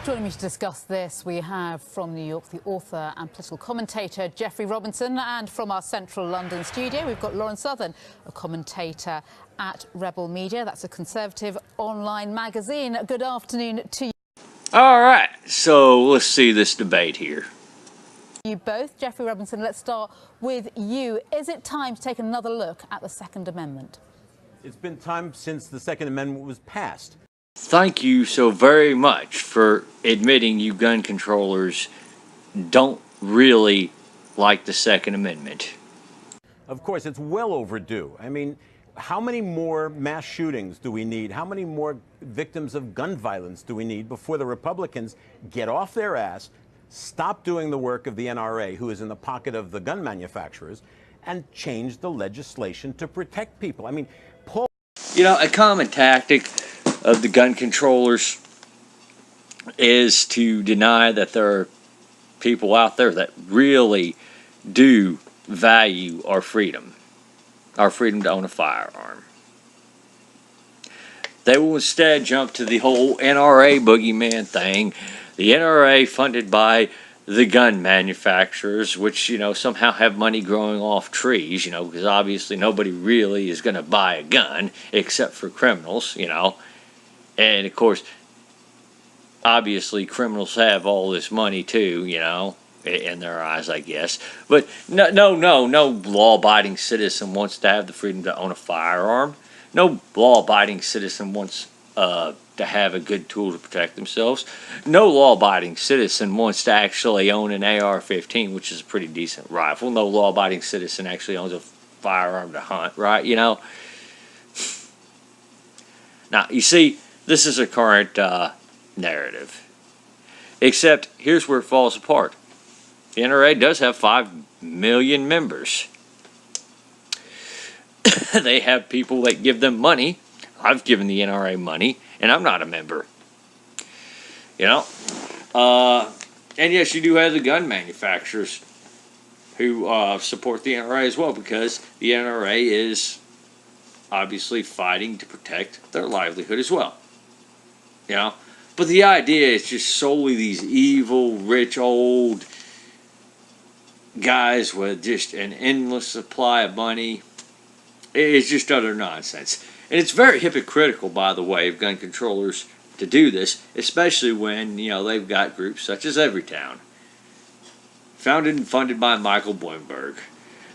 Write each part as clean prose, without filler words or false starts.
Joining me to discuss this, we have from New York the author and political commentator Geoffrey Robinson, and from our central London studio we've got Lauren Southern, a commentator at Rebel Media. That's a conservative online magazine. Good afternoon to you. All right, so let's see this debate here. You both. Geoffrey Robinson, let's start with you. Is it time to take another look at the Second Amendment? It's been time since the Second Amendment was passed. Thank you so very much for admitting you gun controllers don't really like the Second Amendment. Of course, it's well overdue. I mean, how many more mass shootings do we need? How many more victims of gun violence do we need before the Republicans get off their ass, stop doing the work of the NRA, who is in the pocket of the gun manufacturers, and change the legislation to protect people? I mean, Paul... You know, a common tactic of the gun controllers is to deny that there are people out there that really do value our freedom to own a firearm. They will instead jump to the whole NRA boogeyman thing, the NRA funded by the gun manufacturers, which, you know, somehow have money growing off trees, you know, because obviously nobody really is going to buy a gun except for criminals, you know. And, of course, obviously criminals have all this money, too, you know, in their eyes, I guess. But no law-abiding citizen wants to have the freedom to own a firearm. No law-abiding citizen wants to have a good tool to protect themselves. No law-abiding citizen wants to actually own an AR-15, which is a pretty decent rifle. No law-abiding citizen actually owns a firearm to hunt, right? You know? Now, you see, this is a current narrative. Except, here's where it falls apart. The NRA does have 5 million members. They have people that give them money. I've given the NRA money, and I'm not a member. You know? And yes, you do have the gun manufacturers who support the NRA as well, because the NRA is obviously fighting to protect their livelihood as well. You know? But the idea is just solely these evil, rich, old guys with just an endless supply of money. It's just utter nonsense. And it's very hypocritical, by the way, of gun controllers to do this, especially when, you know, they've got groups such as Everytown, founded and funded by Michael Bloomberg.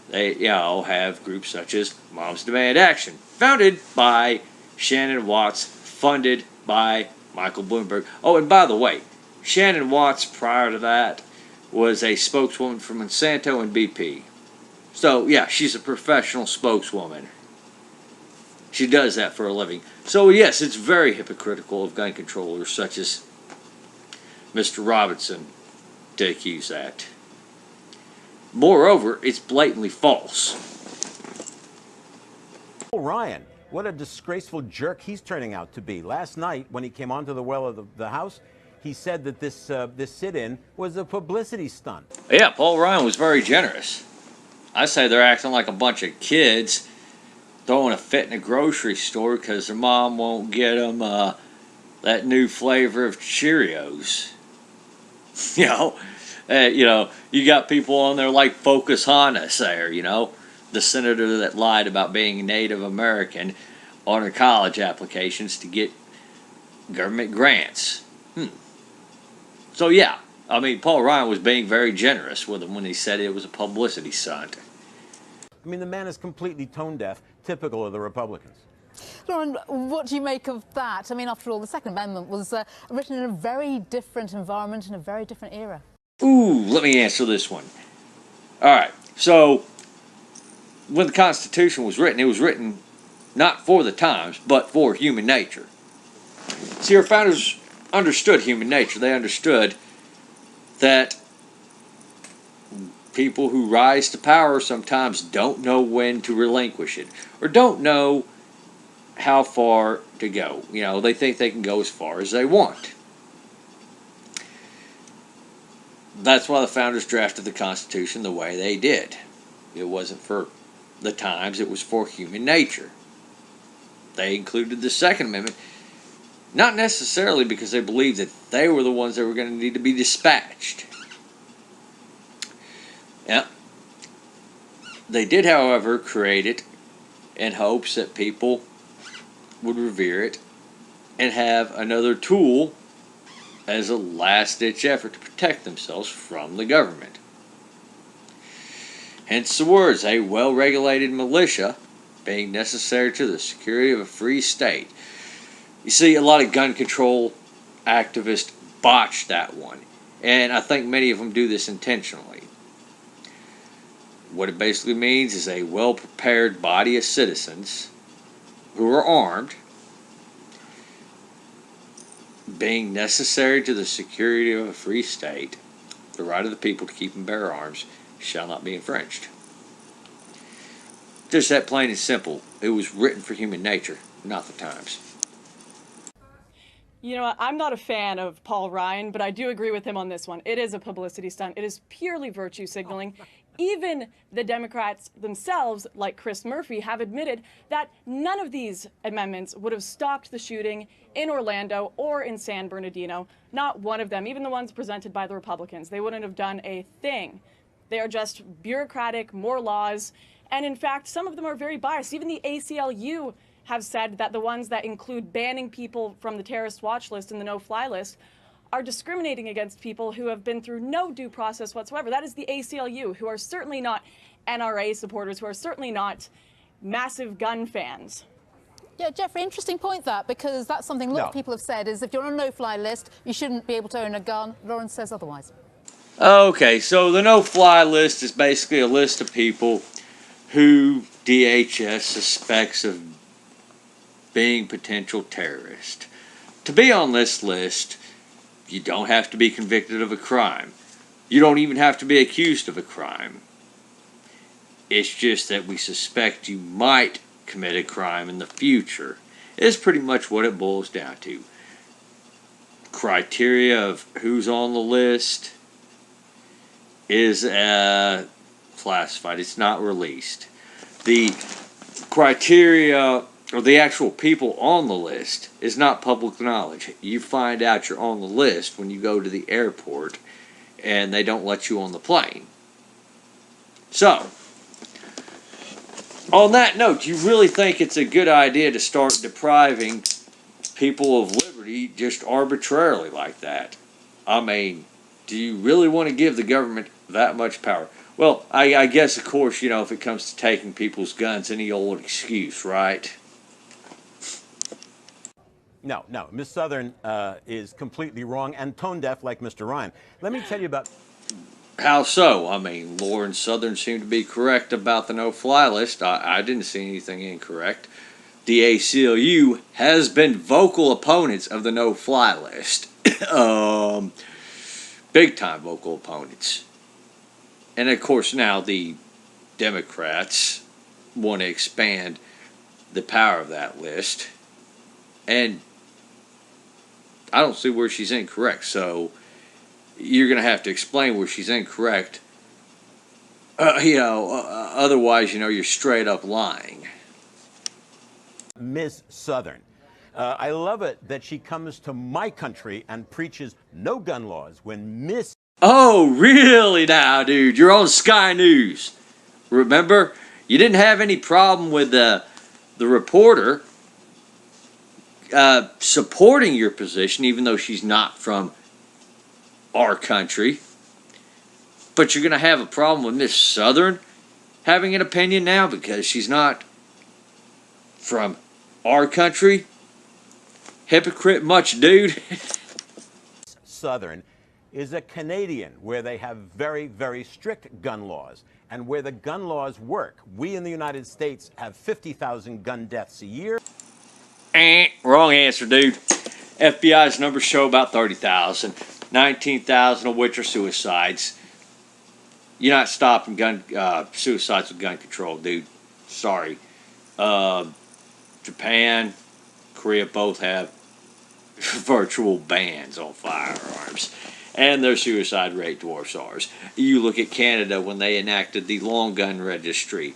They, you know, have groups such as Moms Demand Action, founded by Shannon Watts, funded by Michael Bloomberg. Oh, and by the way, Shannon Watts, prior to that, was a spokeswoman for Monsanto and BP. So, yeah, she's a professional spokeswoman. She does that for a living. So, yes, it's very hypocritical of gun controllers such as Mr. Robinson to accuse that. Moreover, it's blatantly false. Paul Ryan, what a disgraceful jerk he's turning out to be. Last night, when he came onto the well of the House, he said that this sit-in was a publicity stunt. Yeah, Paul Ryan was very generous. I say they're acting like a bunch of kids throwing a fit in a grocery store because their mom won't get them that new flavor of Cheerios. You know, you got people on there like Focus Honest there, you know, the senator that lied about being Native American on her college applications to get government grants. So, yeah, I mean, Paul Ryan was being very generous with him when he said it was a publicity stunt. I mean, the man is completely tone-deaf, typical of the Republicans. Lauren, what do you make of that? I mean, after all, the Second Amendment was written in a very different environment in a very different era. Ooh, let me answer this one. All right, so when the Constitution was written, it was written not for the times, but for human nature. See, our founders understood human nature. They understood that people who rise to power sometimes don't know when to relinquish it, or don't know how far to go. You know, they think they can go as far as they want. That's why the founders drafted the Constitution the way they did. It wasn't for the times, it was for human nature. They included the Second Amendment Not necessarily because they believed that they were the ones that were going to need to be dispatched. Yeah. They did, however, create it in hopes that people would revere it and have another tool as a last-ditch effort to protect themselves from the government. Hence the words, a well-regulated militia being necessary to the security of a free state. You see, a lot of gun control activists botch that one, and I think many of them do this intentionally. What it basically means is a well-prepared body of citizens who are armed being necessary to the security of a free state, the right of the people to keep and bear arms shall not be infringed. Just that plain and simple. It was written for human nature, not the times. You know, I'm not a fan of Paul Ryan, but I do agree with him on this one. It is a publicity stunt. It is purely virtue signaling. Even the Democrats themselves, like Chris Murphy, have admitted that none of these amendments would have stopped the shooting in Orlando or in San Bernardino. Not one of them, even the ones presented by the Republicans. They wouldn't have done a thing. They are just bureaucratic, more laws, and in fact, some of them are very biased. Even the ACLU have said that the ones that include banning people from the terrorist watch list and the no-fly list are discriminating against people who have been through no due process whatsoever. That is the ACLU, who are certainly not NRA supporters, who are certainly not massive gun fans. Yeah, Jeffrey, interesting point that, because that's something a lot of people have said, is if you're on a no-fly list, you shouldn't be able to own a gun. Lawrence says otherwise. Okay, so the no-fly list is basically a list of people who DHS suspects of being potential terrorists. To be on this list, you don't have to be convicted of a crime. You don't even have to be accused of a crime. It's just that we suspect you might commit a crime in the future. It's pretty much what it boils down to. Criteria of who's on the list is classified. It's not released. The criteria or the actual people on the list is not public knowledge. You find out you're on the list when you go to the airport and they don't let you on the plane. So, on that note, do you really think it's a good idea to start depriving people of liberty just arbitrarily like that? I mean, do you really want to give the government that much power? Well, I guess, of course, you know, if it comes to taking people's guns, any old excuse, right? No, Ms. Southern is completely wrong and tone deaf like Mr. Ryan. Let me tell you about... How so? I mean, Lauren Southern seemed to be correct about the no-fly list. I didn't see anything incorrect. The ACLU has been vocal opponents of the no-fly list. Big-time vocal opponents. And, of course, now the Democrats want to expand the power of that list. And I don't see where she's incorrect. So you're going to have to explain where she's incorrect. Otherwise, you're straight up lying. Ms. Southern. I love it that she comes to my country and preaches no gun laws when Miss... Oh, really now, dude? You're on Sky News. Remember? You didn't have any problem with the reporter supporting your position, even though she's not from our country. But you're going to have a problem with Miss Southern having an opinion now because she's not from our country? Hypocrite much, dude. Southern is a Canadian where they have very, very strict gun laws. And where the gun laws work, we in the United States have 50,000 gun deaths a year. Wrong answer, dude. FBI's numbers show about 30,000. 19,000 of which are suicides. You're not stopping suicides with gun control, dude. Sorry. Japan, Korea both have virtual bans on firearms. And their suicide rate dwarfs ours. You look at Canada when they enacted the long gun registry.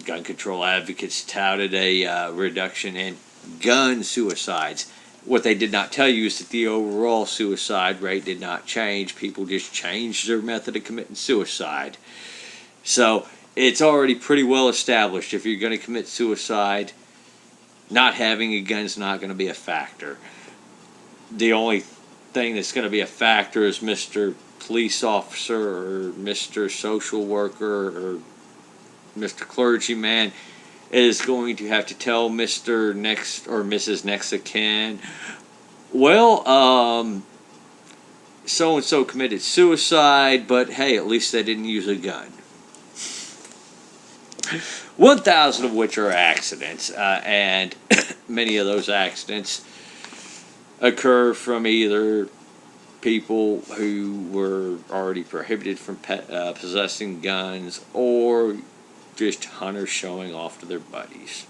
Gun control advocates touted a reduction in gun suicides What they did not tell you is that the overall suicide rate did not change. People just changed their method of committing suicide. So it's already pretty well established if you're going to commit suicide, not having a gun is not going to be a factor. The only thing that's going to be a factor is Mr. Police Officer or Mr. Social Worker or Mr. Clergyman is going to have to tell Mr. Next or Mrs. Next of kin, well, so and so committed suicide, but hey, at least they didn't use a gun. 1,000 of which are accidents, and many of those accidents occur from either people who were already prohibited from possessing guns or just hunters showing off to their buddies.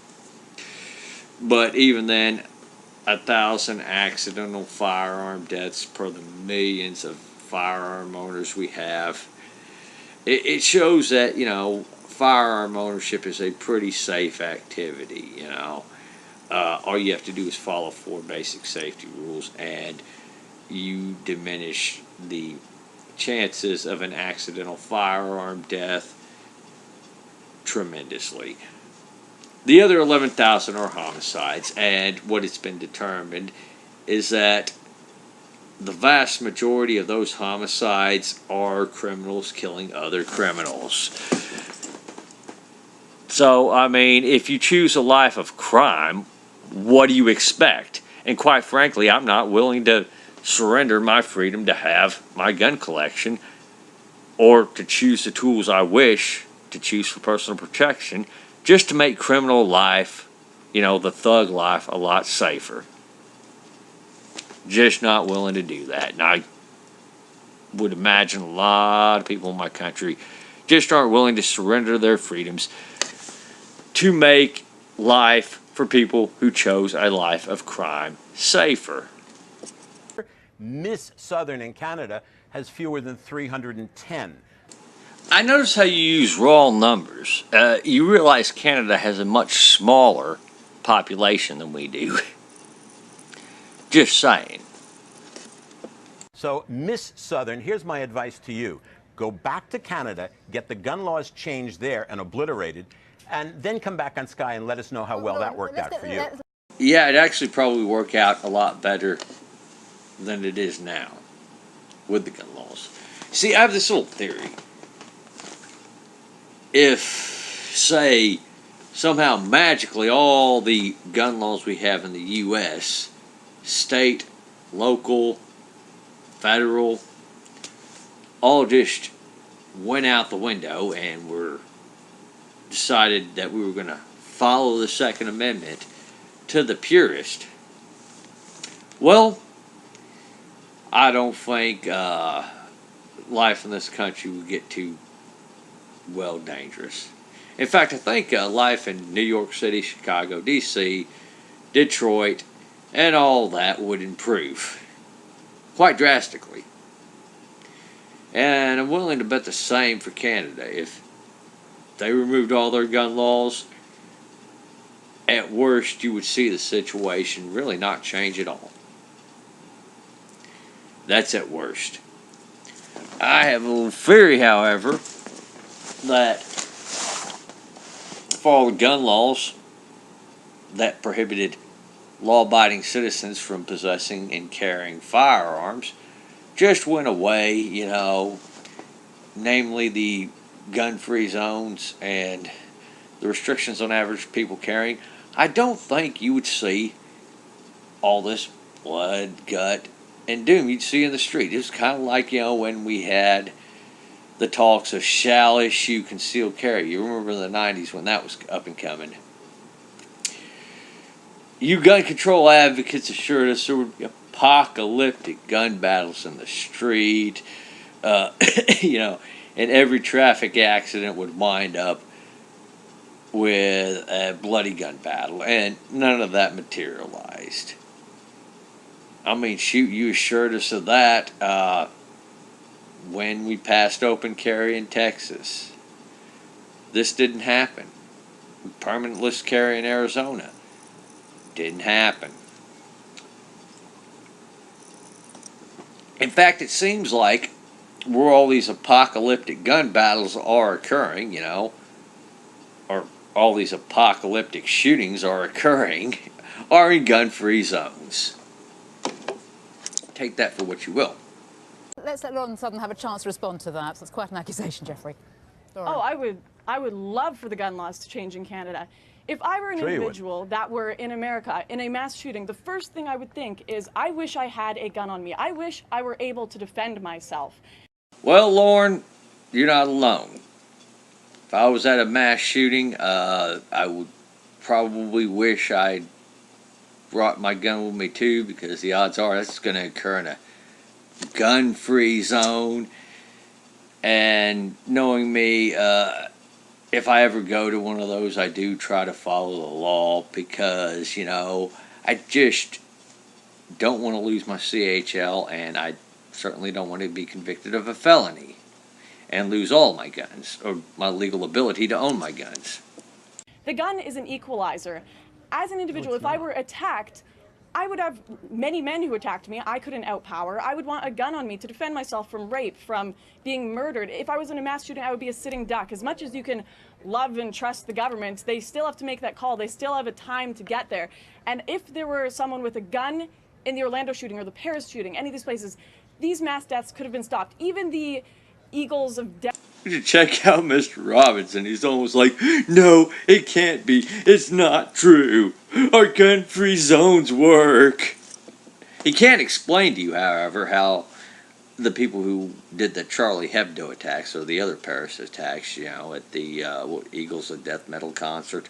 But even then, 1,000 accidental firearm deaths per the millions of firearm owners we have, it shows that, firearm ownership is a pretty safe activity. All you have to do is follow 4 basic safety rules, and you diminish the chances of an accidental firearm death tremendously. The other 11,000 are homicides, and what it's been determined is that the vast majority of those homicides are criminals killing other criminals. So, if you choose a life of crime, what do you expect? And quite frankly, I'm not willing to surrender my freedom to have my gun collection or to choose the tools I wish to choose for personal protection just to make criminal life, the thug life, a lot safer. Just not willing to do that. And I would imagine a lot of people in my country just aren't willing to surrender their freedoms to make life for people who chose a life of crime safer. Miss Southern in Canada has fewer than 310. I notice how you use raw numbers. You realize Canada has a much smaller population than we do. Just saying. So, Miss Southern, here's my advice to you. Go back to Canada, get the gun laws changed there and obliterated, and then come back on Sky and let us know how well that worked out for you. Yeah, it'd actually probably work out a lot better than it is now with the gun laws. See, I have this little theory. If, say, somehow magically all the gun laws we have in the U.S., state, local, federal, all just went out the window and were decided that we were going to follow the Second Amendment to the purest, well, I don't think life in this country would get too dangerous. In fact, I think life in New York City, Chicago, D.C., Detroit, and all that would improve quite drastically. And I'm willing to bet the same for Canada. If they removed all their gun laws, at worst, you would see the situation really not change at all. That's at worst. I have a little theory, however, that if all the gun laws that prohibited law-abiding citizens from possessing and carrying firearms just went away, namely the gun-free zones and the restrictions on average people carrying, I don't think you would see all this blood, gut, and doom you'd see in the street. It's kind of like, when we had the talks of shall issue concealed carry. You remember in the 90s when that was up and coming. You gun control advocates assured us there would be apocalyptic gun battles in the street. And every traffic accident would wind up with a bloody gun battle, and none of that materialized. Shoot, you assured us of that when we passed open carry in Texas. This didn't happen. Permanent list carry in Arizona. Didn't happen. In fact, it seems like where all these apocalyptic gun battles are occurring, or all these apocalyptic shootings are occurring, are in gun-free zones. Take that for what you will. Let's let Lauren Southern have a chance to respond to that. That's quite an accusation, Jeffrey. Lauren. Oh, I would love for the gun laws to change in Canada. If I were an individual that were in America in a mass shooting, the first thing I would think is, I wish I had a gun on me. I wish I were able to defend myself. Well, Lauren, you're not alone. If I was at a mass shooting, I would probably wish I'd brought my gun with me too, because the odds are that's going to occur in a gun-free zone. And knowing me, if I ever go to one of those, I do try to follow the law, because, I just don't want to lose my CHL, and I certainly don't want to be convicted of a felony and lose all my guns, or my legal ability to own my guns. The gun is an equalizer. As an individual, if I were attacked, I would have many men who attacked me I couldn't outpower. I would want a gun on me to defend myself from rape, from being murdered. If I was in a mass shooting, I would be a sitting duck. As much as you can love and trust the government, they still have to make that call. They still have a time to get there. And if there were someone with a gun in the Orlando shooting or the Paris shooting, any of these places, these mass deaths could have been stopped. Even the Eagles of death. You should check out Mr. Robinson. He's almost like, no, it can't be. It's not true. Our gun-free zones work. He can't explain to you, however, how the people who did the Charlie Hebdo attacks, or the other Paris attacks, at the Eagles of Death metal concert,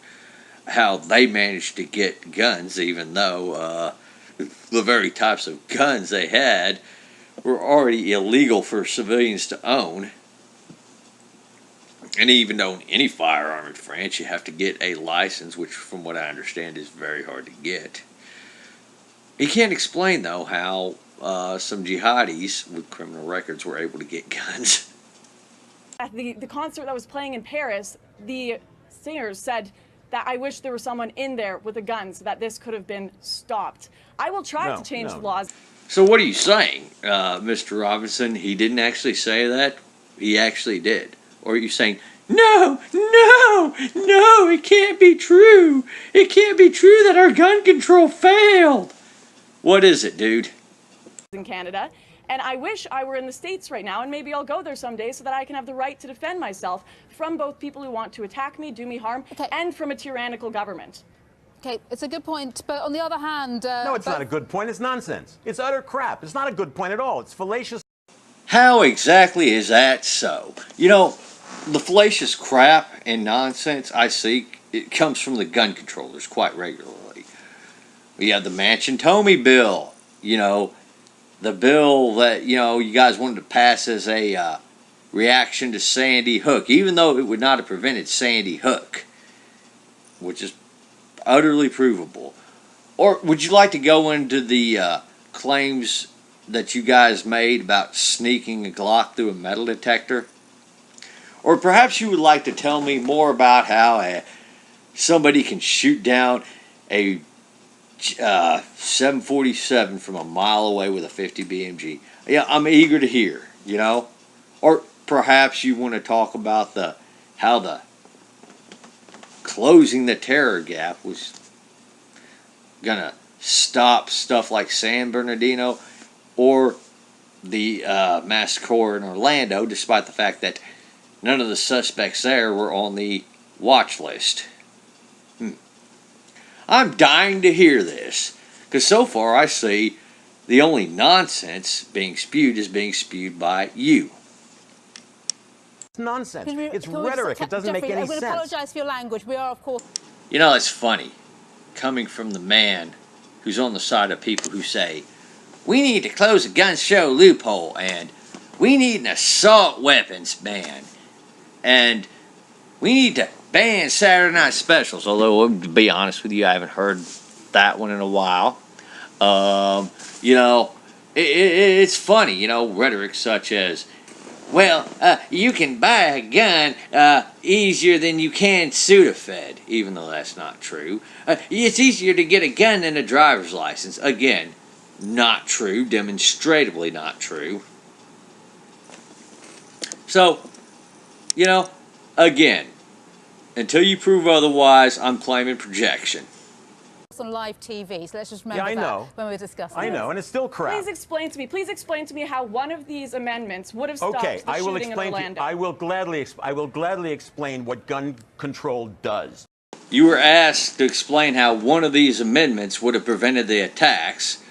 how they managed to get guns, even though the very types of guns they had were already illegal for civilians to own. And even to own any firearm in France, you have to get a license, which from what I understand is very hard to get. He can't explain, though, how some jihadis with criminal records were able to get guns. At the concert that was playing in Paris, the singers said that I wish there was someone in there with a gun so that this could have been stopped. I will try to change the laws. So what are you saying, Mr. Robinson? He didn't actually say that? He actually did. Or are you saying, no, it can't be true. It can't be true that our gun control failed. What is it, dude? In Canada, and I wish I were in the States right now, and maybe I'll go there someday so that I can have the right to defend myself from both people who want to attack me, do me harm, and from a tyrannical government. Okay, it's a good point, but on the other hand... no, it's not a good point. It's nonsense. It's utter crap. It's not a good point at all. It's fallacious. How exactly is that so? The fallacious crap and nonsense I see, it comes from the gun controllers quite regularly. We have the Manchin-Tomei bill, the bill that, you guys wanted to pass as a reaction to Sandy Hook, even though it would not have prevented Sandy Hook, which is utterly provable. Or would you like to go into the claims that you guys made about sneaking a Glock through a metal detector? Or perhaps you would like to tell me more about how somebody can shoot down a 747 from a mile away with a 50 BMG. Yeah, I'm eager to hear, Or perhaps you want to talk about how the closing the terror gap was going to stop stuff like San Bernardino or the massacre in Orlando, despite the fact that none of the suspects there were on the watch list. I'm dying to hear this, because so far I see the only nonsense being spewed is being spewed by you. It's nonsense. It's rhetoric. It doesn't make any sense. I would apologise for your language. We are, of course... It's funny, coming from the man who's on the side of people who say, we need to close a gun show loophole, and we need an assault weapons ban, and we need to ban Saturday night specials. Although, to be honest with you, I haven't heard that one in a while. It's funny, rhetoric such as, well, you can buy a gun easier than you can Sudafed, even though that's not true. It's easier to get a gun than a driver's license. Again, not true, demonstratively not true. So, again, until you prove otherwise, I'm claiming projection. On live TV, so let's just remember I that know. when we're discussing I know, and it's still crap. Please explain to me how one of these amendments would have stopped the shooting in Orlando. I will gladly explain what gun control does. You were asked to explain how one of these amendments would have prevented the attacks.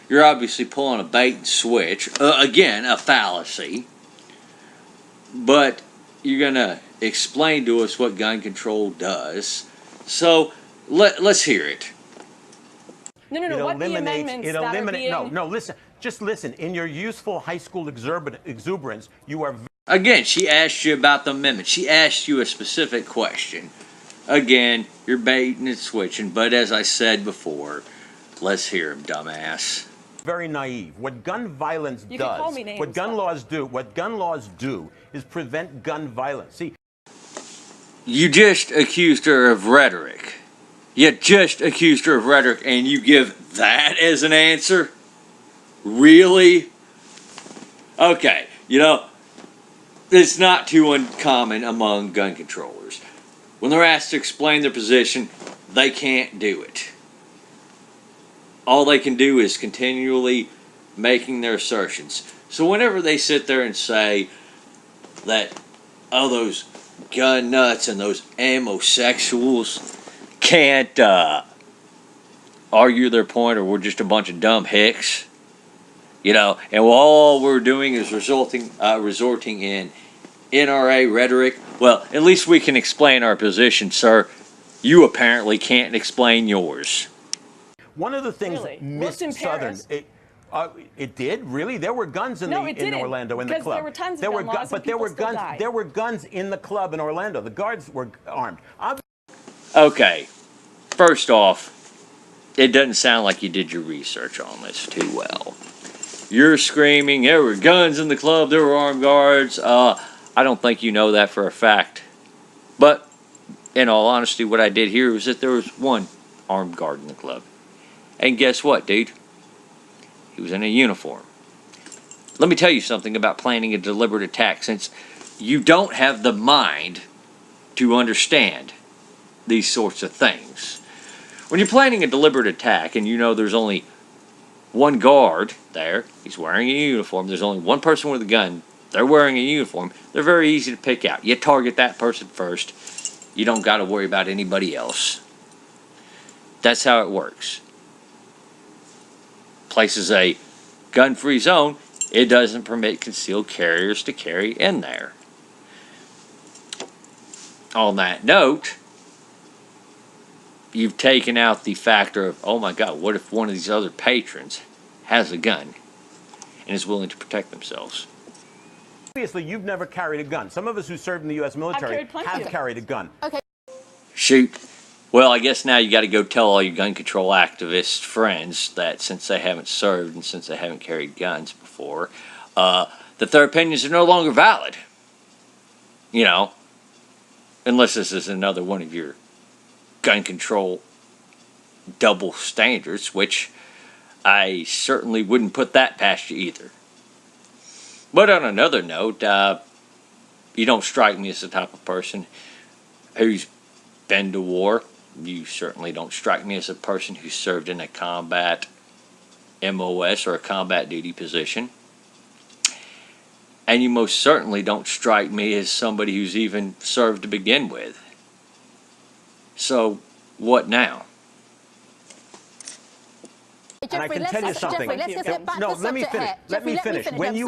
You're obviously pulling a bait and switch. Again, a fallacy. But you're going to explain to us what gun control does. So let's hear it. No. What the amendments that are being... No, listen. Just listen. In your useful high school exuberance, you are... Again, she asked you about the amendment. She asked you a specific question. Again, you're baiting and switching. But as I said before, let's hear him, dumbass. Very naive. What gun violence You does, can call me names, what gun laws do is prevent gun violence. See, you just accused her of rhetoric. You just accused her of rhetoric, and you give that as an answer? Really? Okay, it's not too uncommon among gun controllers. When they're asked to explain their position, they can't do it. All they can do is continually making their assertions. So whenever they sit there and say that, those gun nuts and those ammo-sexuals can't argue their point, or we're just a bunch of dumb hicks, and all we're doing is resorting in NRA rhetoric. Well, at least we can explain our position, sir. You apparently can't explain yours. one of the things Really? Miss Worked in Southern... Paris. It did, really. There were guns in No, it in didn't, Orlando in the because club. there were tons of gun laws and there were people still guns. died. There were guns in the club in Orlando. The guards were armed. Okay, first off, it doesn't sound like you did your research on this too well. You're screaming, there were guns in the club, there were armed guards. I don't think you know that for a fact. But, in all honesty, what I did hear was that there was one armed guard in the club. And guess what, dude? He was in a uniform. Let me tell you something about planning a deliberate attack, since you don't have the mind to understand these sorts of things. When you're planning a deliberate attack and you know there's only one guard there, he's wearing a uniform, there's only one person with a gun, they're wearing a uniform, they're very easy to pick out. You target that person first, you don't got to worry about anybody else. That's how it works. Places a gun-free zone, it doesn't permit concealed carriers to carry in there. On that note, you've taken out the factor of, oh my God, what if one of these other patrons has a gun and is willing to protect themselves? Obviously, you've never carried a gun. Some of us who served in the U.S. military have carried a gun. Okay. Shoot. Well, I guess now you got to go tell all your gun control activist friends that since they haven't served and since they haven't carried guns before, that their opinions are no longer valid. Unless this is another one of your gun control double standards, which I certainly wouldn't put that past you either. But on another note, you don't strike me as the type of person who's been to war. You certainly don't strike me as a person who served in a combat MOS or a combat duty position. And you most certainly don't strike me as somebody who's even served to begin with. So, what now? And I can tell you something. Jeffrey, let's just get back No, to let me finish. Let me finish. When you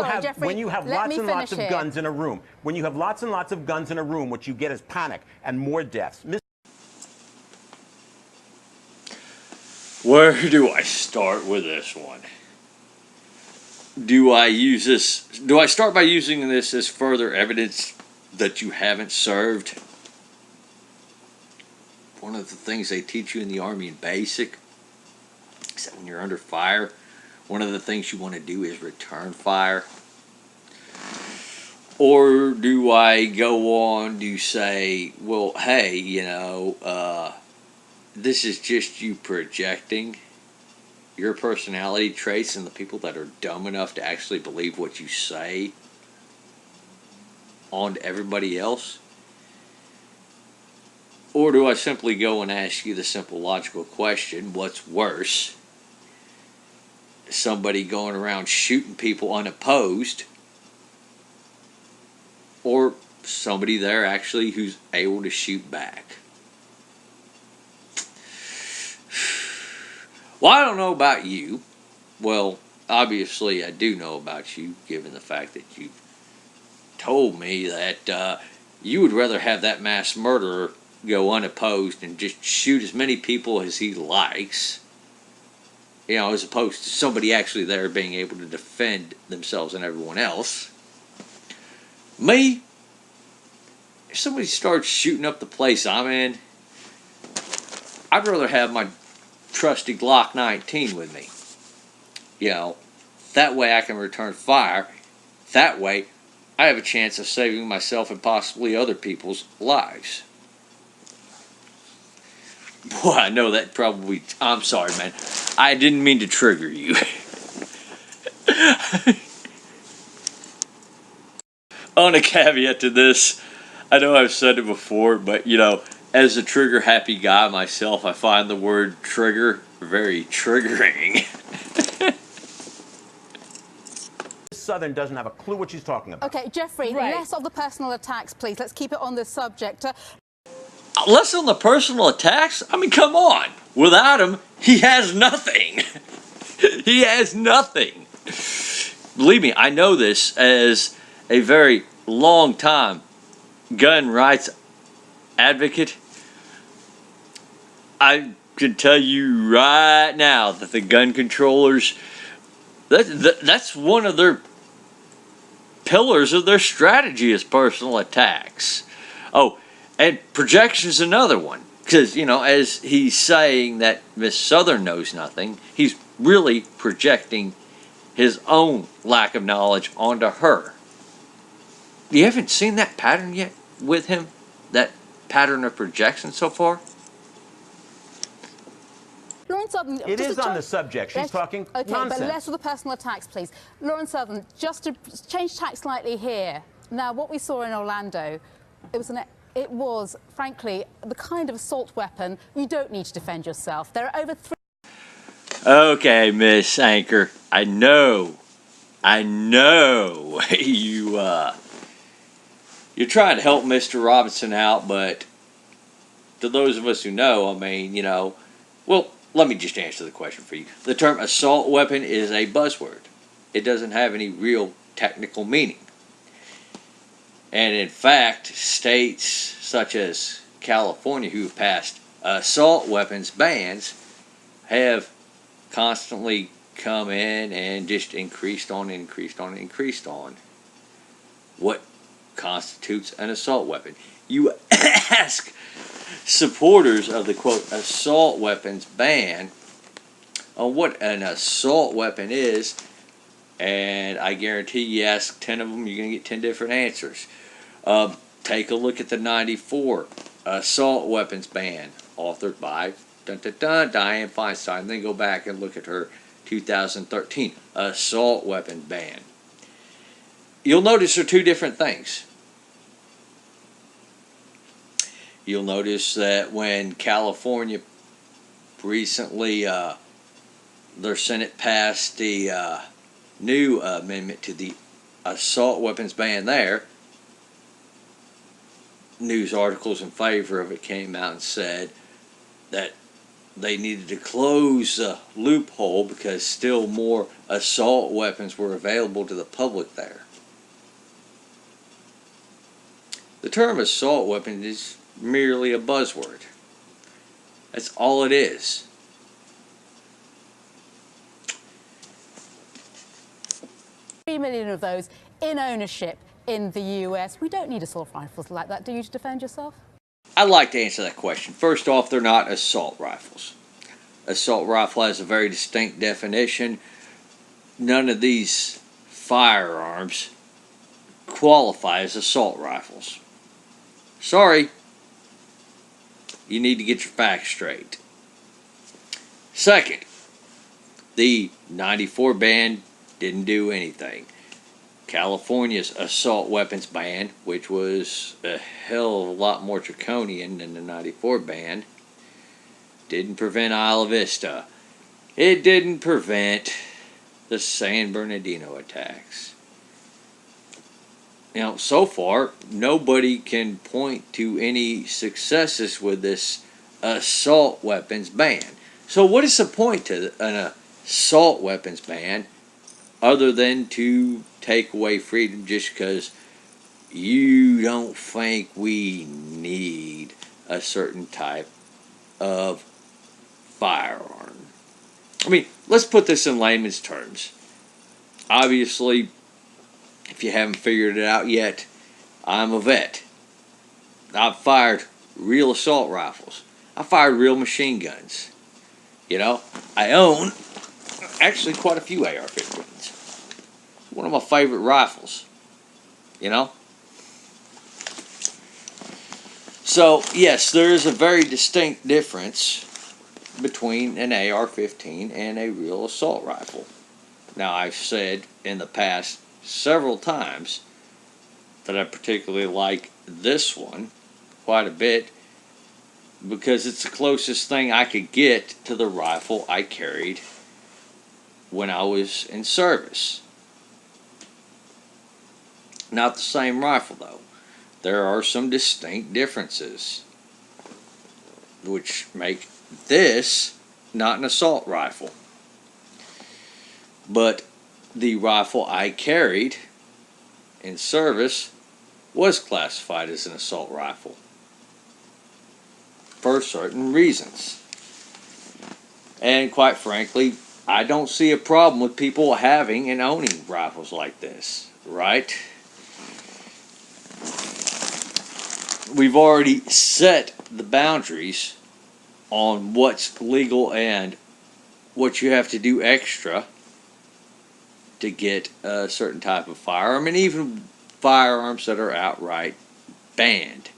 have lots and lots of guns in a room, when you have lots and lots of guns in a room, what you get is panic and more deaths. Where do I start with this one? Do I start by using this as further evidence that you haven't served? One of the things they teach you in the Army in basic is that when you're under fire, one of the things you want to do is return fire. Or do I go on to say, well, hey, this is just you projecting, your personality traits and the people that are dumb enough to actually believe what you say on to everybody else? Or do I simply go and ask you the simple logical question, what's worse? Somebody going around shooting people unopposed, or somebody there actually who's able to shoot back? Well, I don't know about you. Well, obviously I do know about you, given the fact that you told me that you would rather have that mass murderer go unopposed and just shoot as many people as he likes, as opposed to somebody actually there being able to defend themselves and everyone else. Me, if somebody starts shooting up the place I'm in, I'd rather have my trusty Glock 19 with me. That way I can return fire. That way I have a chance of saving myself and possibly other people's lives. Boy, I know that probably... I'm sorry, man. I didn't mean to trigger you. On a caveat to this, I know I've said it before, but, as a trigger-happy guy myself, I find the word trigger very triggering. Southern doesn't have a clue what she's talking about. Okay, Jeffrey, Right. less of the personal attacks, please. Let's keep it on this subject. Less on the personal attacks? I mean, come on. Without him, he has nothing. He has nothing. Believe me, I know this as a very long time gun rights advocate. I can tell you right now that the gun controllers, that's one of their pillars of their strategy is personal attacks. Oh, and projection is another one. Because, as he's saying that Miss Southern knows nothing, he's really projecting his own lack of knowledge onto her. You haven't seen that pattern yet with him? That pattern of projection so far? Lauren Southern, It is on the subject. She's talking okay, nonsense. but less of the personal attacks, please. Lauren Southern, just to change tack slightly here. Now, what we saw in Orlando, it was, frankly, the kind of assault weapon you don't need to defend yourself. There are over 3... Okay, Miss Anchor. I know you're trying to help Mr. Robinson out, but to those of us who know, well, let me just answer the question for you. The term assault weapon is a buzzword. It doesn't have any real technical meaning. And in fact, states such as California who have passed assault weapons bans have constantly come in and just increased on what constitutes an assault weapon. You ask supporters of the, quote, assault weapons ban on what an assault weapon is, and I guarantee you ask 10 of them, you're going to get 10 different answers. Take a look at the 94 assault weapons ban, authored by Dianne Feinstein. Then go back and look at her 2013 assault weapon ban. You'll notice there are two different things. You'll notice that when California recently, their Senate passed the new amendment to the assault weapons ban there, news articles in favor of it came out and said that they needed to close the loophole because still more assault weapons were available to the public there. The term assault weapon is merely a buzzword. That's all it is. $3 million of those in ownership in the US. We don't need assault rifles like that, do you, to defend yourself? I'd like to answer that question. First off, they're not assault rifles. Assault rifle has a very distinct definition. None of these firearms qualify as assault rifles. Sorry. You need to get your facts straight. Second, The 94 ban didn't do anything. California's assault weapons ban, which was a hell of a lot more draconian than the 94 ban, didn't prevent Isla Vista. It didn't prevent the San Bernardino attacks. Now, so far, nobody can point to any successes with this assault weapons ban. So what is the point to an assault weapons ban other than to take away freedom just because you don't think we need a certain type of firearm? I mean, let's put this in layman's terms. Obviously, if you haven't figured it out yet, I'm a vet. I've fired real assault rifles. I fired real machine guns. You know, I own actually quite a few AR-15s. One of my favorite rifles. You know? So, yes, there is a very distinct difference between an AR-15 and a real assault rifle. Now, I've said in the past several times that I particularly like this one quite a bit because it's the closest thing I could get to the rifle I carried when I was in service. Not the same rifle, though. There are some distinct differences which make this not an assault rifle. But the rifle I carried in service was classified as an assault rifle for certain reasons. And quite frankly, I don't see a problem with people having and owning rifles like this, right? We've already set the boundaries on what's legal and what you have to do extra to get a certain type of firearm, and even firearms that are outright banned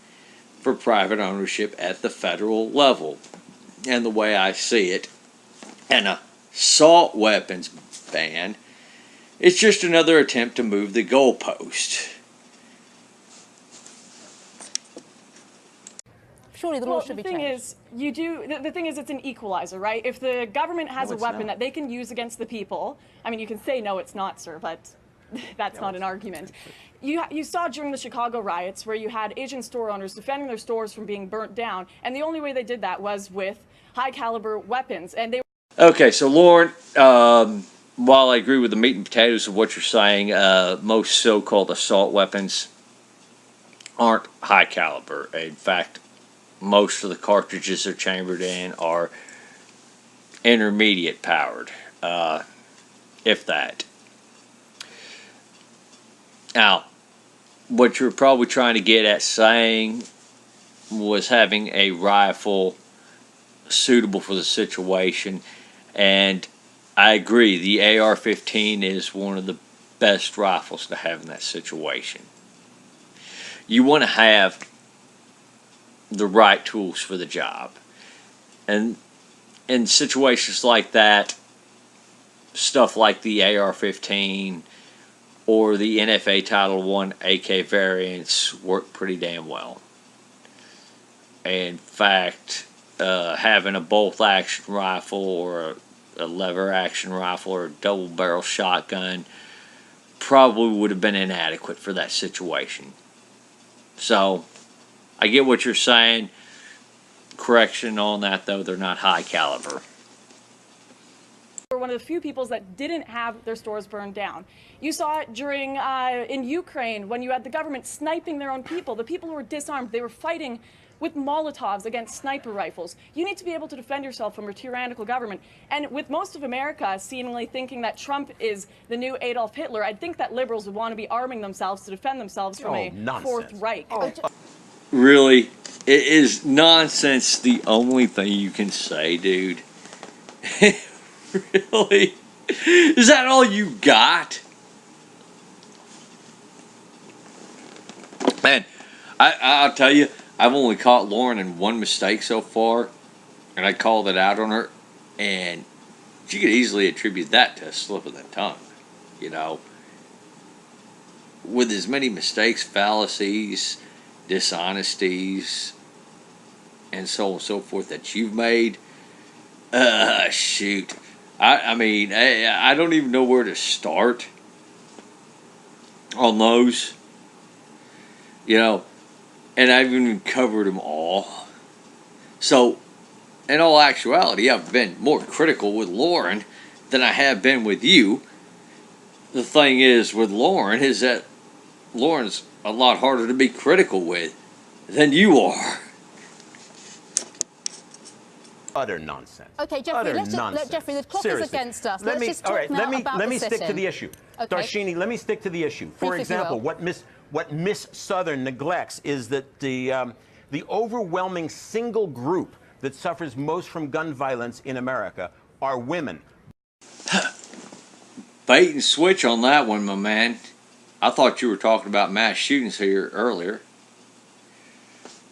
for private ownership at the federal level. And the way I see it, an assault weapons ban is just another attempt to move the goalpost. Surely the law should be changed. The thing is, it's an equalizer, right? If the government has a weapon that they can use against the people, I mean, you can say, no, it's not, sir, but that's not an argument. You saw during the Chicago riots where you had Asian store owners defending their stores from being burnt down, and the only way they did that was with high-caliber weapons, and they. Okay, so Lauren, while I agree with the meat and potatoes of what you're saying, most so-called assault weapons aren't high caliber. In fact, most of the cartridges they're chambered in are intermediate powered, if that. Now, what you're probably trying to get at saying was having a rifle suitable for the situation, and I agree, the AR-15 is one of the best rifles to have in that situation. You want to have the right tools for the job. And in situations like that, stuff like the AR-15 or the NFA Title I AK variants work pretty damn well. In fact, having a bolt action rifle or a lever action rifle or a double barrel shotgun probably would have been inadequate for that situation. So, I get what you're saying. Correction on that, though, they're not high caliber. Were one of the few peoples that didn't have their stores burned down. You saw it during in Ukraine when you had the government sniping their own people. The people who were disarmed, they were fighting with Molotovs against sniper rifles. You need to be able to defend yourself from a tyrannical government. And with most of America seemingly thinking that Trump is the new Adolf Hitler, I'd think that liberals would want to be arming themselves to defend themselves from a Fourth Reich. Really? Is nonsense the only thing you can say, dude? Really? Is that all you got? Man, I'll tell you, I've only caught Lauren in one mistake so far, and I called it out on her, and But you could easily attribute that to a slip of the tongue, you know. With as many mistakes, fallacies, dishonesties, and so on and so forth that you've made, shoot. I mean, I don't even know where to start on those, you know, and I've even covered them all. So, in all actuality, I've been more critical with Lauren than I have been with you. The thing is with Lauren is that Lauren's a lot harder to be critical with than you are. Utter nonsense. Okay, Jeffrey, Jeffrey, the clock is against us. Let's just talk now about let me the stick to the issue. Okay. Darshini, let me stick to the issue. For example, what Miss Southern neglects is that the overwhelming single group that suffers most from gun violence in America are women. Bait and switch on that one, my man. I thought you were talking about mass shootings here earlier.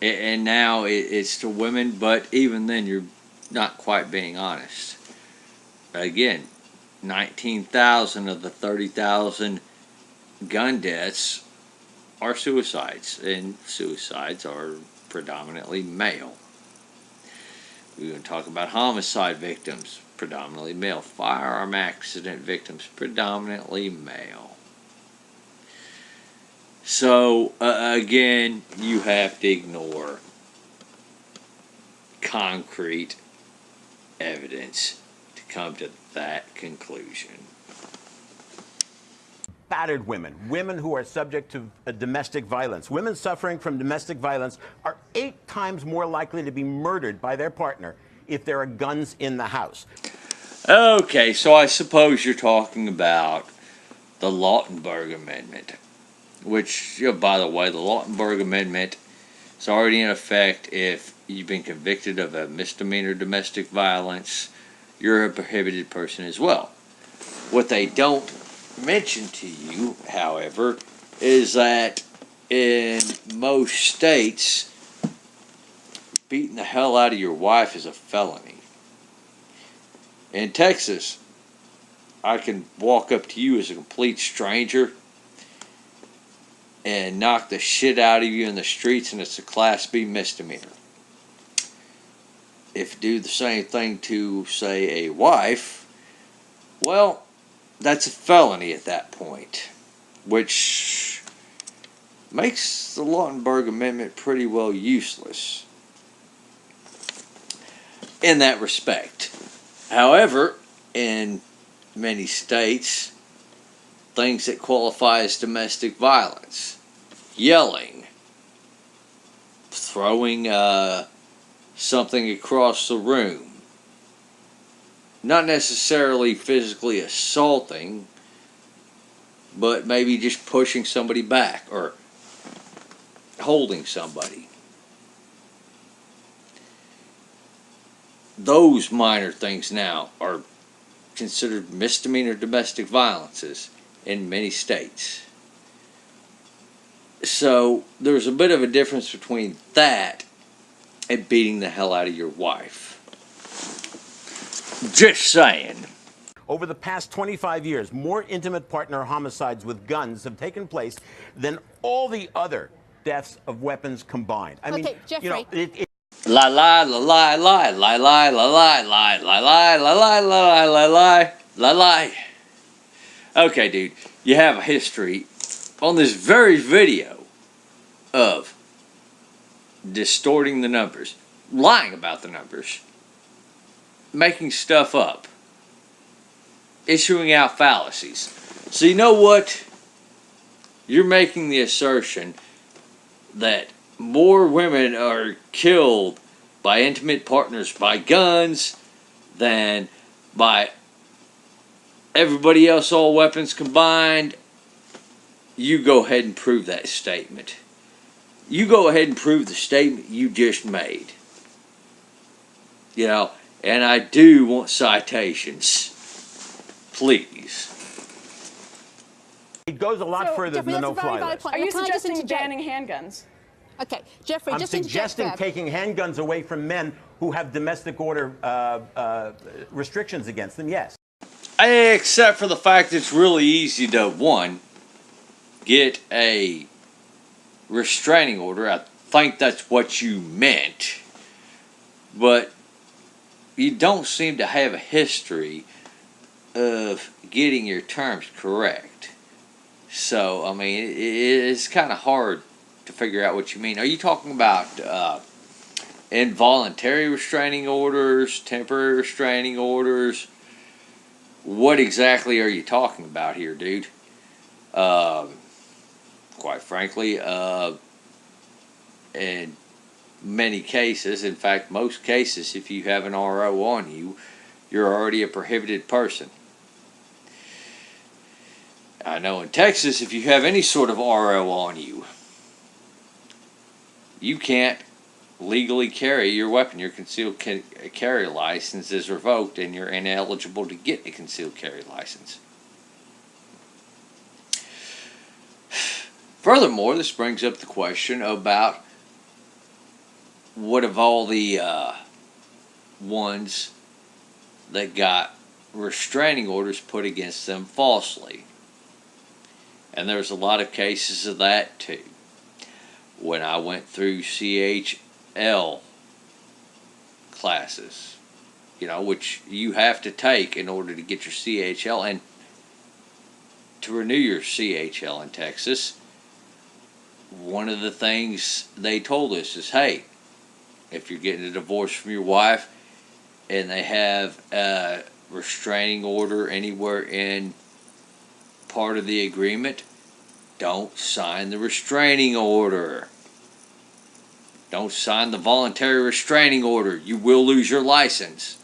And now it's to women, but even then you're not quite being honest. Again, 19,000 of the 30,000 gun deaths are suicides, and suicides are predominantly male. We're going to talk about homicide victims, predominantly male. Firearm accident victims, predominantly male. So, again, you have to ignore concrete evidence to come to that conclusion. Battered women, women who are subject to domestic violence. Women suffering from domestic violence are 8 times more likely to be murdered by their partner if there are guns in the house. Okay, so I suppose you're talking about the Lautenberg Amendment, which, by the way, the Lautenberg Amendment is already in effect. If you've been convicted of a misdemeanor domestic violence, you're a prohibited person as well. What they don't mention to you, however, is that in most states, beating the hell out of your wife is a felony. In Texas, I can walk up to you as a complete stranger and knock the shit out of you in the streets, and it's a Class B misdemeanor. If you do the same thing to, say, a wife, well, that's a felony at that point, which makes the Lautenberg Amendment pretty well useless in that respect. However, in many states, things that qualify as domestic violence, yelling, throwing something across the room, not necessarily physically assaulting, but maybe just pushing somebody back or holding somebody. Those minor things now are considered misdemeanor domestic violences in many states. So there's a bit of a difference between that and beating the hell out of your wife. Just saying. Over the past 25 years, more intimate partner homicides with guns have taken place than all the other deaths of weapons combined. I mean, Jeffrey. You know, La la la la la la la la la la la la la la la la la la la. Okay, dude, you have a history on this very video of distorting the numbers, lying about the numbers, making stuff up, issuing out fallacies. So you know what? You're making the assertion that more women are killed by intimate partners by guns than by everybody else, all weapons combined. You go ahead and prove that statement. You go ahead and prove the statement you just made. You know, and I do want citations. Please. it goes a lot further than the no-fly list. Are you suggesting banning handguns? Okay, Jeffrey, I'm just interject suggesting there. taking handguns away from men who have domestic order restrictions against them, yes. Except for the fact it's really easy to, one, get a restraining order. I think that's what you meant. But you don't seem to have a history of getting your terms correct. So, I mean, it's kind of hard to figure out what you mean. Are you talking about involuntary restraining orders, temporary restraining orders? What exactly are you talking about here, dude? Quite frankly, in many cases, in fact, most cases, if you have an RO on you, you're already a prohibited person. I know in Texas, if you have any sort of RO on you, you can't legally carry your weapon. Your concealed carry license is revoked and you're ineligible to get a concealed carry license. Furthermore, this brings up the question about what of all the ones that got restraining orders put against them falsely. And there's a lot of cases of that too. When I went through CHL classes, which you have to take in order to get your CHL, and to renew your CHL in Texas, one of the things they told us is, hey, if you're getting a divorce from your wife and they have a restraining order anywhere in part of the agreement, don't sign the restraining order. Don't sign the voluntary restraining order. You will lose your license.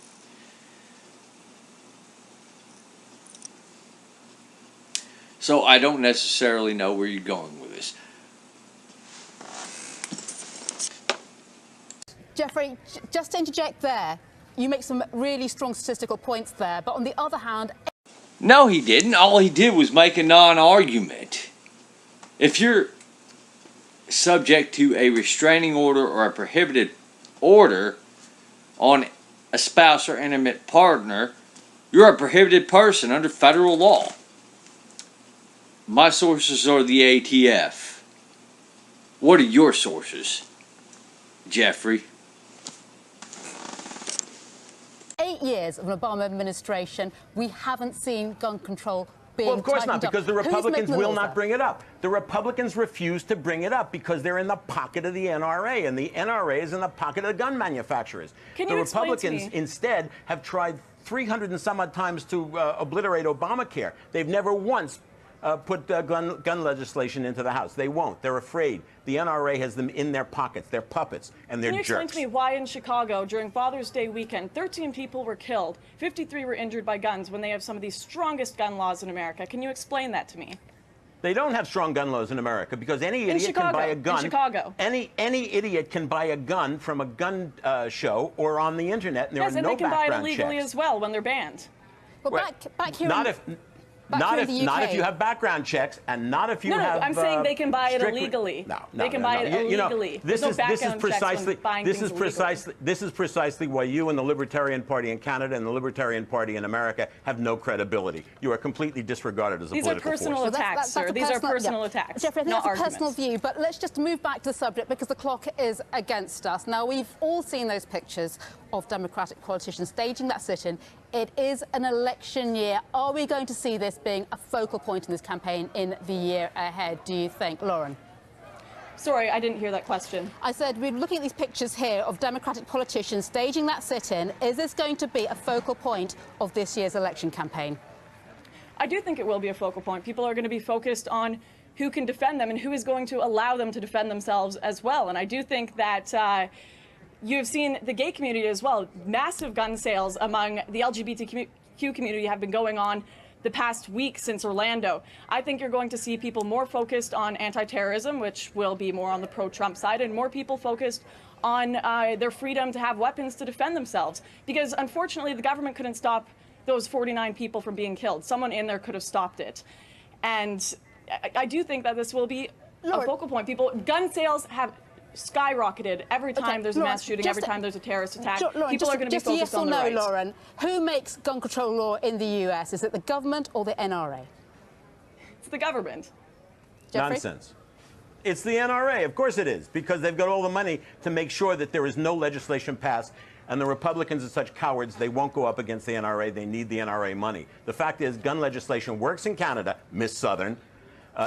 So I don't necessarily know where you're going with this. Jeffrey, just to interject there, you make some really strong statistical points there, but on the other hand... No, he didn't. All he did was make a non-argument. If you're subject to a restraining order or a prohibited order on a spouse or intimate partner, you're a prohibited person under federal law. My sources are the ATF. What are your sources, Jeffrey? 8 years of an Obama administration, we haven't seen gun control being Well, of course not, tightened up. because the Who's Republicans making the will laws not there? bring it up. The Republicans refuse to bring it up because they're in the pocket of the NRA, and the NRA is in the pocket of the gun manufacturers. Can The you explain to Republicans me- instead have tried 300 and some odd times to obliterate Obamacare. They've never once put gun legislation into the House. They won't. They're afraid. The NRA has them in their pockets. They're puppets, and they're Can you explain jerks. to me why in Chicago during Father's Day weekend, 13 people were killed, 53 were injured by guns when they have some of the strongest gun laws in America? Can you explain that to me? They don't have strong gun laws in America because any idiot can buy a gun. In Chicago. Any idiot can buy a gun from a gun show or on the internet, and there Yes, are and no they can buy it background illegally checks. as well when they're banned. But Well, back here not in, if. back Not here if, in the UK, not if you have background checks, and not if you No, have. I'm saying they can buy it strict- illegally. No, They can buy it illegally. This There's no is background checks when precisely buying this things is illegally. precisely why you and the Libertarian Party in Canada and the Libertarian Party in America have no credibility. You are completely disregarded as a These are political personal force. attacks, sir. These are personal attacks, Jeffrey, I think not that's a arguments. personal view, but let's just move back to the subject because the clock is against us. Now, we've all seen those pictures of Democratic politicians staging that sit-in. It is an election year. Are we going to see this being a focal point in this campaign in the year ahead, do you think? Lauren? Sorry, I didn't hear that question. I said we're looking at these pictures here of Democratic politicians staging that sit-in. Is this going to be a focal point of this year's election campaign? I do think it will be a focal point. People are going to be focused on who can defend them and who is going to allow them to defend themselves as well. And I do think that you've seen the gay community as well. Massive gun sales among the LGBTQ community have been going on the past week since Orlando. I think you're going to see people more focused on anti-terrorism, which will be more on the pro-Trump side, and more people focused on their freedom to have weapons to defend themselves. Because unfortunately, the government couldn't stop those 49 people from being killed. Someone in there could have stopped it. And I do think that this will be a focal point. Gun sales have skyrocketed every time there's a mass shooting, every time there's a terrorist attack. Lauren, People are going to be focused on the right. Just a yes or no, Lauren. Who makes gun control law in the US? Is it the government or the NRA? It's the government. Jeffrey? Nonsense. It's the NRA. Of course it is, because they've got all the money to make sure that there is no legislation passed. And the Republicans are such cowards, they won't go up against the NRA. They need the NRA money. The fact is, gun legislation works in Canada, Miss Southern.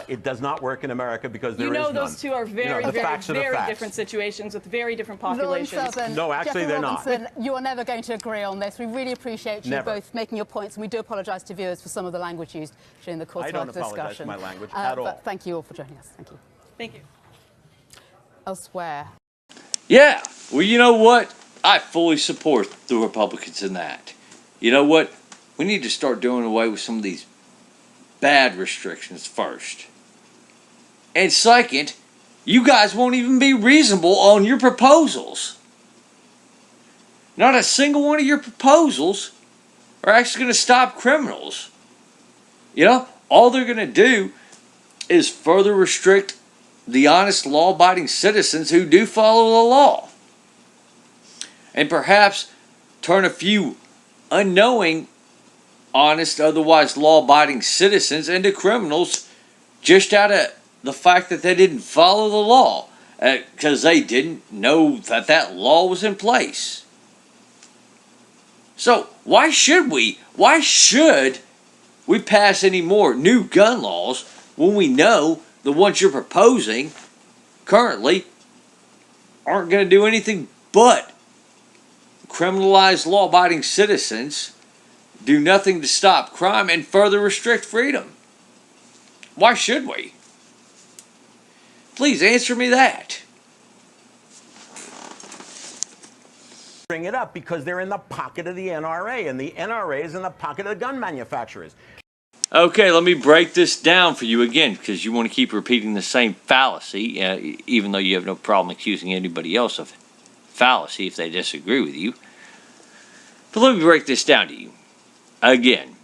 It does not work in America because there is none. You know those two are very, very different situations with very different populations. No, actually Jeffrey they're Robinson, not. You are never going to agree on this. We really appreciate you both making your points, and we do apologise to viewers for some of the language used during the course of our discussion. I don't apologise for my language at all. But thank you all for joining us. Thank you. Thank you. Elsewhere. Yeah, well, you know what? I fully support the Republicans in that. You know what? We need to start doing away with some of these bad restrictions first. And second, you guys won't even be reasonable on your proposals. Not a single one of your proposals are actually going to stop criminals. You know, all they're going to do is further restrict the honest, law-abiding citizens who do follow the law. And perhaps turn a few unknowing, honest, otherwise law-abiding citizens into criminals just out of the fact that they didn't follow the law because they didn't know that that law was in place. So why should we pass any more new gun laws when we know the ones you're proposing currently aren't going to do anything but criminalize law-abiding citizens, do nothing to stop crime, and further restrict freedom? Why should we? Please answer me that. Bring it up because they're in the pocket of the NRA, and the NRA is in the pocket of the gun manufacturers. Okay, let me break this down for you again, because you want to keep repeating the same fallacy, even though you have no problem accusing anybody else of fallacy if they disagree with you. But let me break this down to you. Again,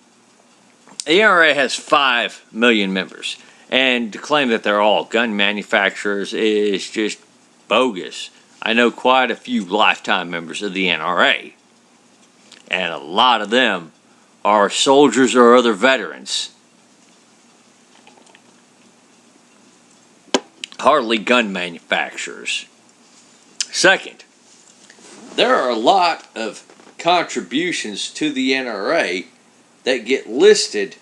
the NRA has 5 million members, and to claim that they're all gun manufacturers is just bogus. I know quite a few lifetime members of the NRA, and a lot of them are soldiers or other veterans. Hardly gun manufacturers. Second, there are a lot of contributions to the NRA that get listed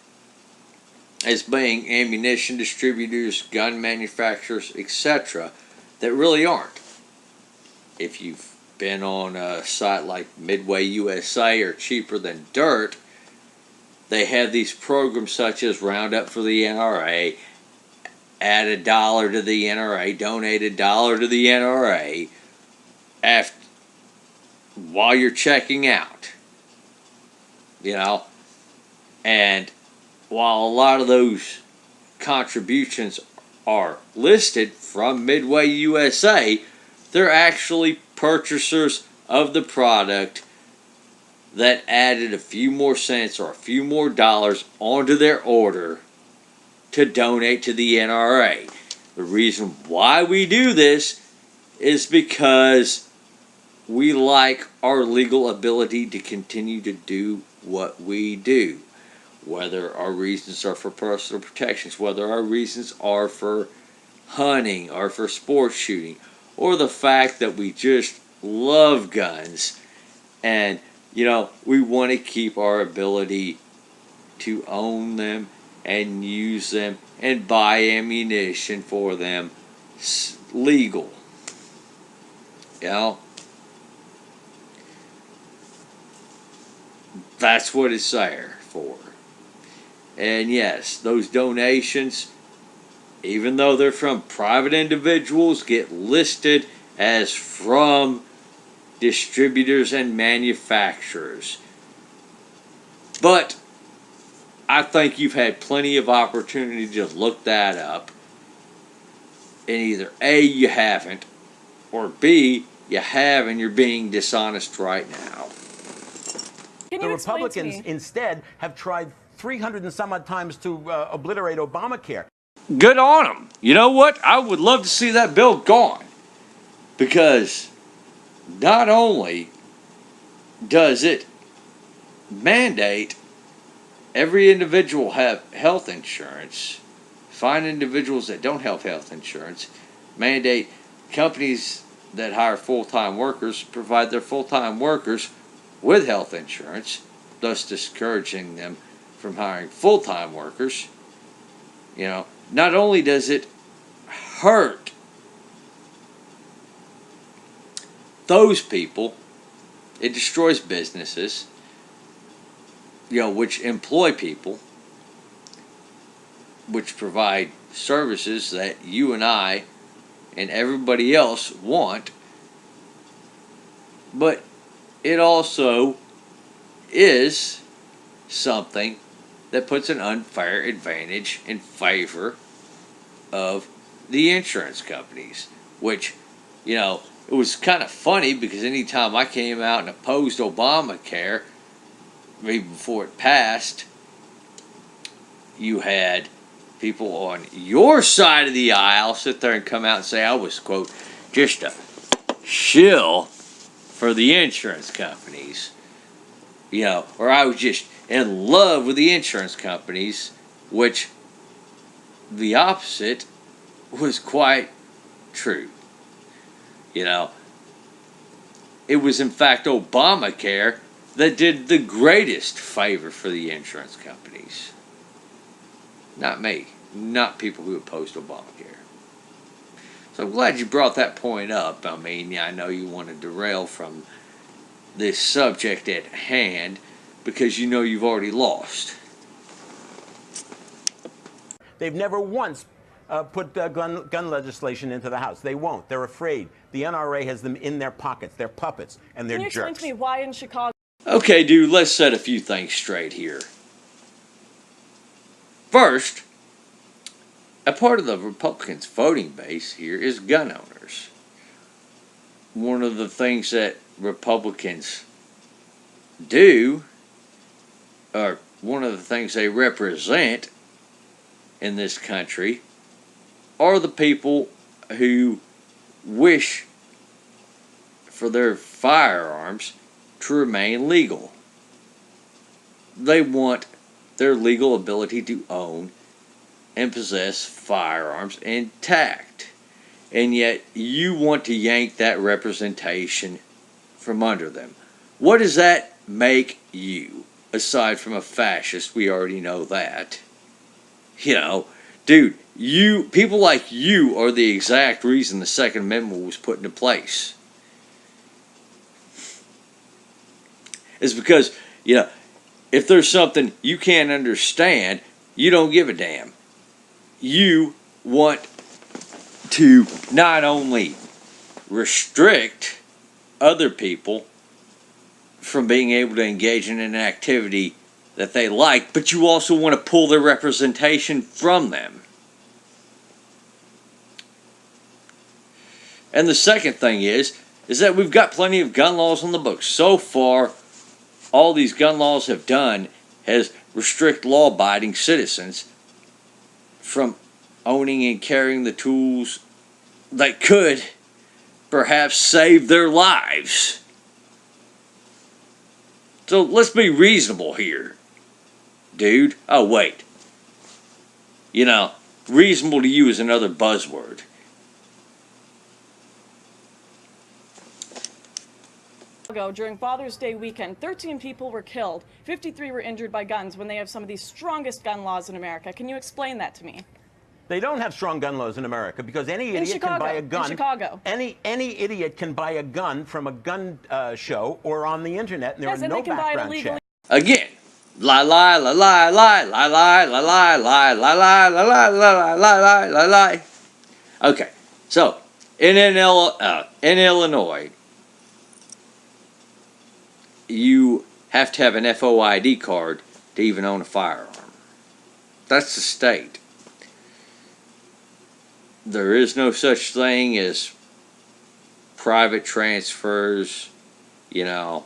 as being ammunition distributors, gun manufacturers, etc., that really aren't. If you've been on a site like Midway USA or Cheaper Than Dirt, they have these programs such as Roundup for the NRA, add $1 to the NRA, donate $1 to the NRA while you're checking out. You know, and while a lot of those contributions are listed from Midway USA, they're actually purchasers of the product that added a few more cents or a few more dollars onto their order to donate to the NRA. The reason why we do this is because we like our legal ability to continue to do what we do. Whether our reasons are for personal protections, whether our reasons are for hunting or for sports shooting, or the fact that we just love guns and, you know, we want to keep our ability to own them and use them and buy ammunition for them legal. You know? That's what it's there for. And yes, those donations, even though they're from private individuals, get listed as from distributors and manufacturers. But I think you've had plenty of opportunity to look that up. And either A, you haven't, or B, you have and you're being dishonest right now. The Republicans instead have tried 300 and some odd times to obliterate Obamacare. Good on them. You know what? I would love to see that bill gone. Because not only does it mandate every individual have health insurance, find individuals that don't have health insurance, mandate companies that hire full-time workers provide their full-time workers with health insurance, thus discouraging them from hiring full-time workers. Not only does it hurt those people, it destroys businesses, which employ people, which provide services that you and I and everybody else want. But it also is something that puts an unfair advantage in favor of the insurance companies, which, it was kind of funny because anytime I came out and opposed Obamacare, even before it passed, you had people on your side of the aisle sit there and come out and say I was, quote, just a shill for the insurance companies, or I was just in love with the insurance companies, which the opposite was quite true. It was in fact Obamacare that did the greatest favor for the insurance companies. Not me. Not people who opposed Obamacare. So I'm glad you brought that point up. I mean, I know you want to derail from this subject at hand because you've already lost. They've never once put gun legislation into the House. They won't. They're afraid. The NRA has them in their pockets. They're puppets, and they're jerks. Can you explain to me why in Chicago? Okay, dude, let's set a few things straight here. First, a part of the Republicans' voting base here is gun owners. One of the things that Republicans do, or one of the things they represent in this country, are the people who wish for their firearms to remain legal. They want their legal ability to own and possess firearms intact. And yet you want to yank that representation from under them. What does that make you? Aside from a fascist, we already know that. Dude, people like you are the exact reason the Second Amendment was put into place. It's because, if there's something you can't understand, you don't give a damn. You want to not only restrict other people from being able to engage in an activity that they like, but you also want to pull their representation from them. And the second thing is that we've got plenty of gun laws on the books. So far, all these gun laws have done is restrict law-abiding citizens from owning and carrying the tools that could perhaps save their lives. So let's be reasonable here, dude. Oh, wait. Reasonable to you is another buzzword. During Father's Day weekend, 13 people were killed, 53 were injured by guns when they have some of the strongest gun laws in America. Can you explain that to me? They don't have strong gun laws in America because any idiot can buy a gun. In Chicago. Any idiot can buy a gun from a gun show or on the internet, and there are no background checks. Again, lie, lie, lie, lie, lie, lie, lie, lie, lie, lie, lie, lie, lie, lie, lie, lie, lie, lie. Okay, so in Illinois, you have to have an FOID card to even own a firearm. That's the state. There is no such thing as private transfers. You got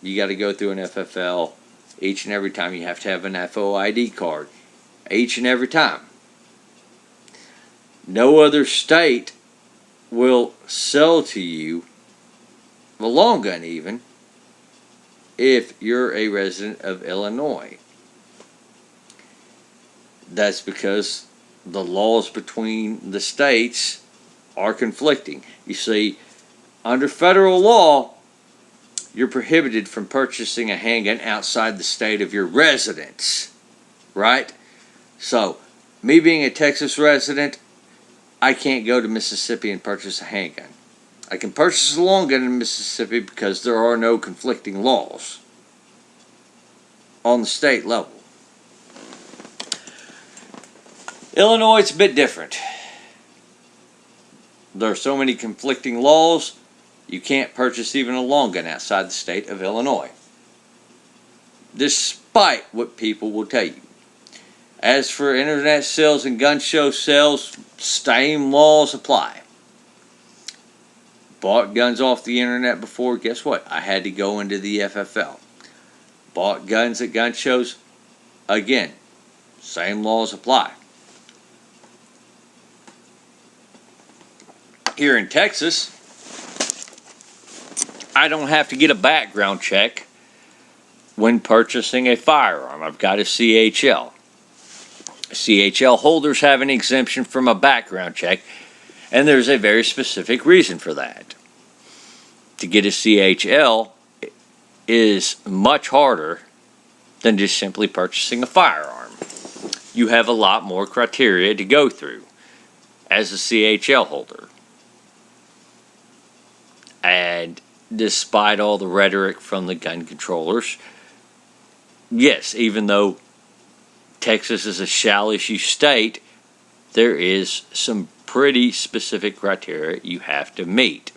to go through an FFL. Each and every time you have to have an FOID card. Each and every time. No other state will sell to you a long gun even if you're a resident of Illinois. That's because the laws between the states are conflicting. You see, under federal law, you're prohibited from purchasing a handgun outside the state of your residence, right? So, me being a Texas resident, I can't go to Mississippi and purchase a handgun. I can purchase a long gun in Mississippi because there are no conflicting laws on the state level. Illinois, it's a bit different. There are so many conflicting laws, you can't purchase even a long gun outside the state of Illinois, despite what people will tell you. As for internet sales and gun show sales, same laws apply. Bought guns off the internet before, guess what? I had to go into the FFL. Bought guns at gun shows, again, same laws apply. Here in Texas, I don't have to get a background check when purchasing a firearm. I've got a CHL. CHL holders have an exemption from a background check, and there's a very specific reason for that. To get a CHL is much harder than just simply purchasing a firearm. You have a lot more criteria to go through as a CHL holder. And despite all the rhetoric from the gun controllers, yes, even though Texas is a shall-issue state, there is some pretty specific criteria you have to meet.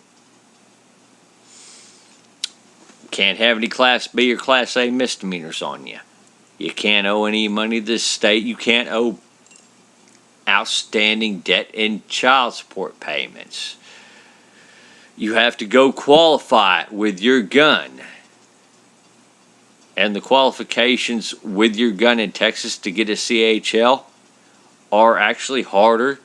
Can't have any Class B or Class A misdemeanors on you. You can't owe any money to the state. You can't owe outstanding debt and child support payments. You have to go qualify with your gun. And the qualifications with your gun in Texas to get a CHL are actually harder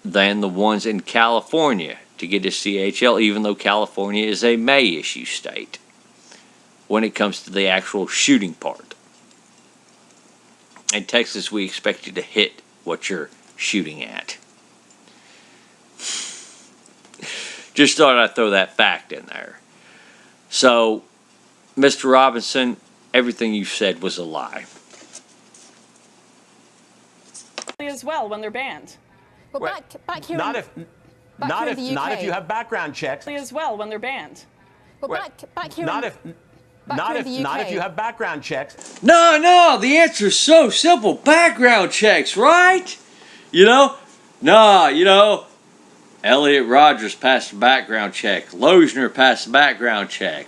than the ones in California to get a CHL, even though California is a May issue state when it comes to the actual shooting part. In Texas, we expect you to hit what you're shooting at. Just thought I'd throw that fact in there. So, Mr. Robinson, everything you said was a lie. As well when they're banned. Well, back here not in, if, back not here if, in the UK. not if you have background checks. As well when they're banned. Well, back here Not in, if, back not here if, in the UK. not if you have background checks. No, the answer is so simple. Background checks, right? Elliot Rogers passed a background check. Losner passed a background check.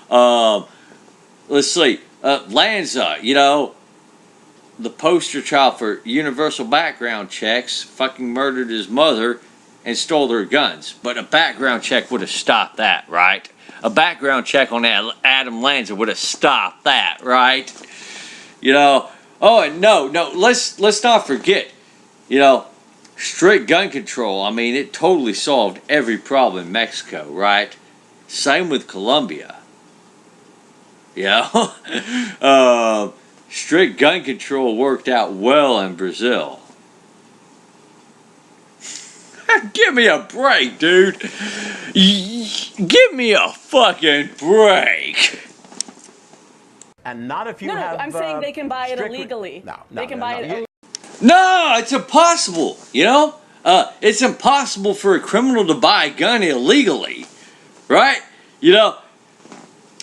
Let's see. Lanza, the poster child for universal background checks, fucking murdered his mother and stole her guns. But a background check would have stopped that, right? A background check on Adam Lanza would have stopped that, right? Oh, and no, let's not forget, strict gun control. I mean, it totally solved every problem in Mexico, right? Same with Colombia. Strict gun control worked out well in Brazil. Give me a break, dude. Give me a fucking break. And not if you No, have. I'm saying they can buy it strict- illegally. No, They can buy it illegally. No, it's impossible. It's impossible for a criminal to buy a gun illegally, right?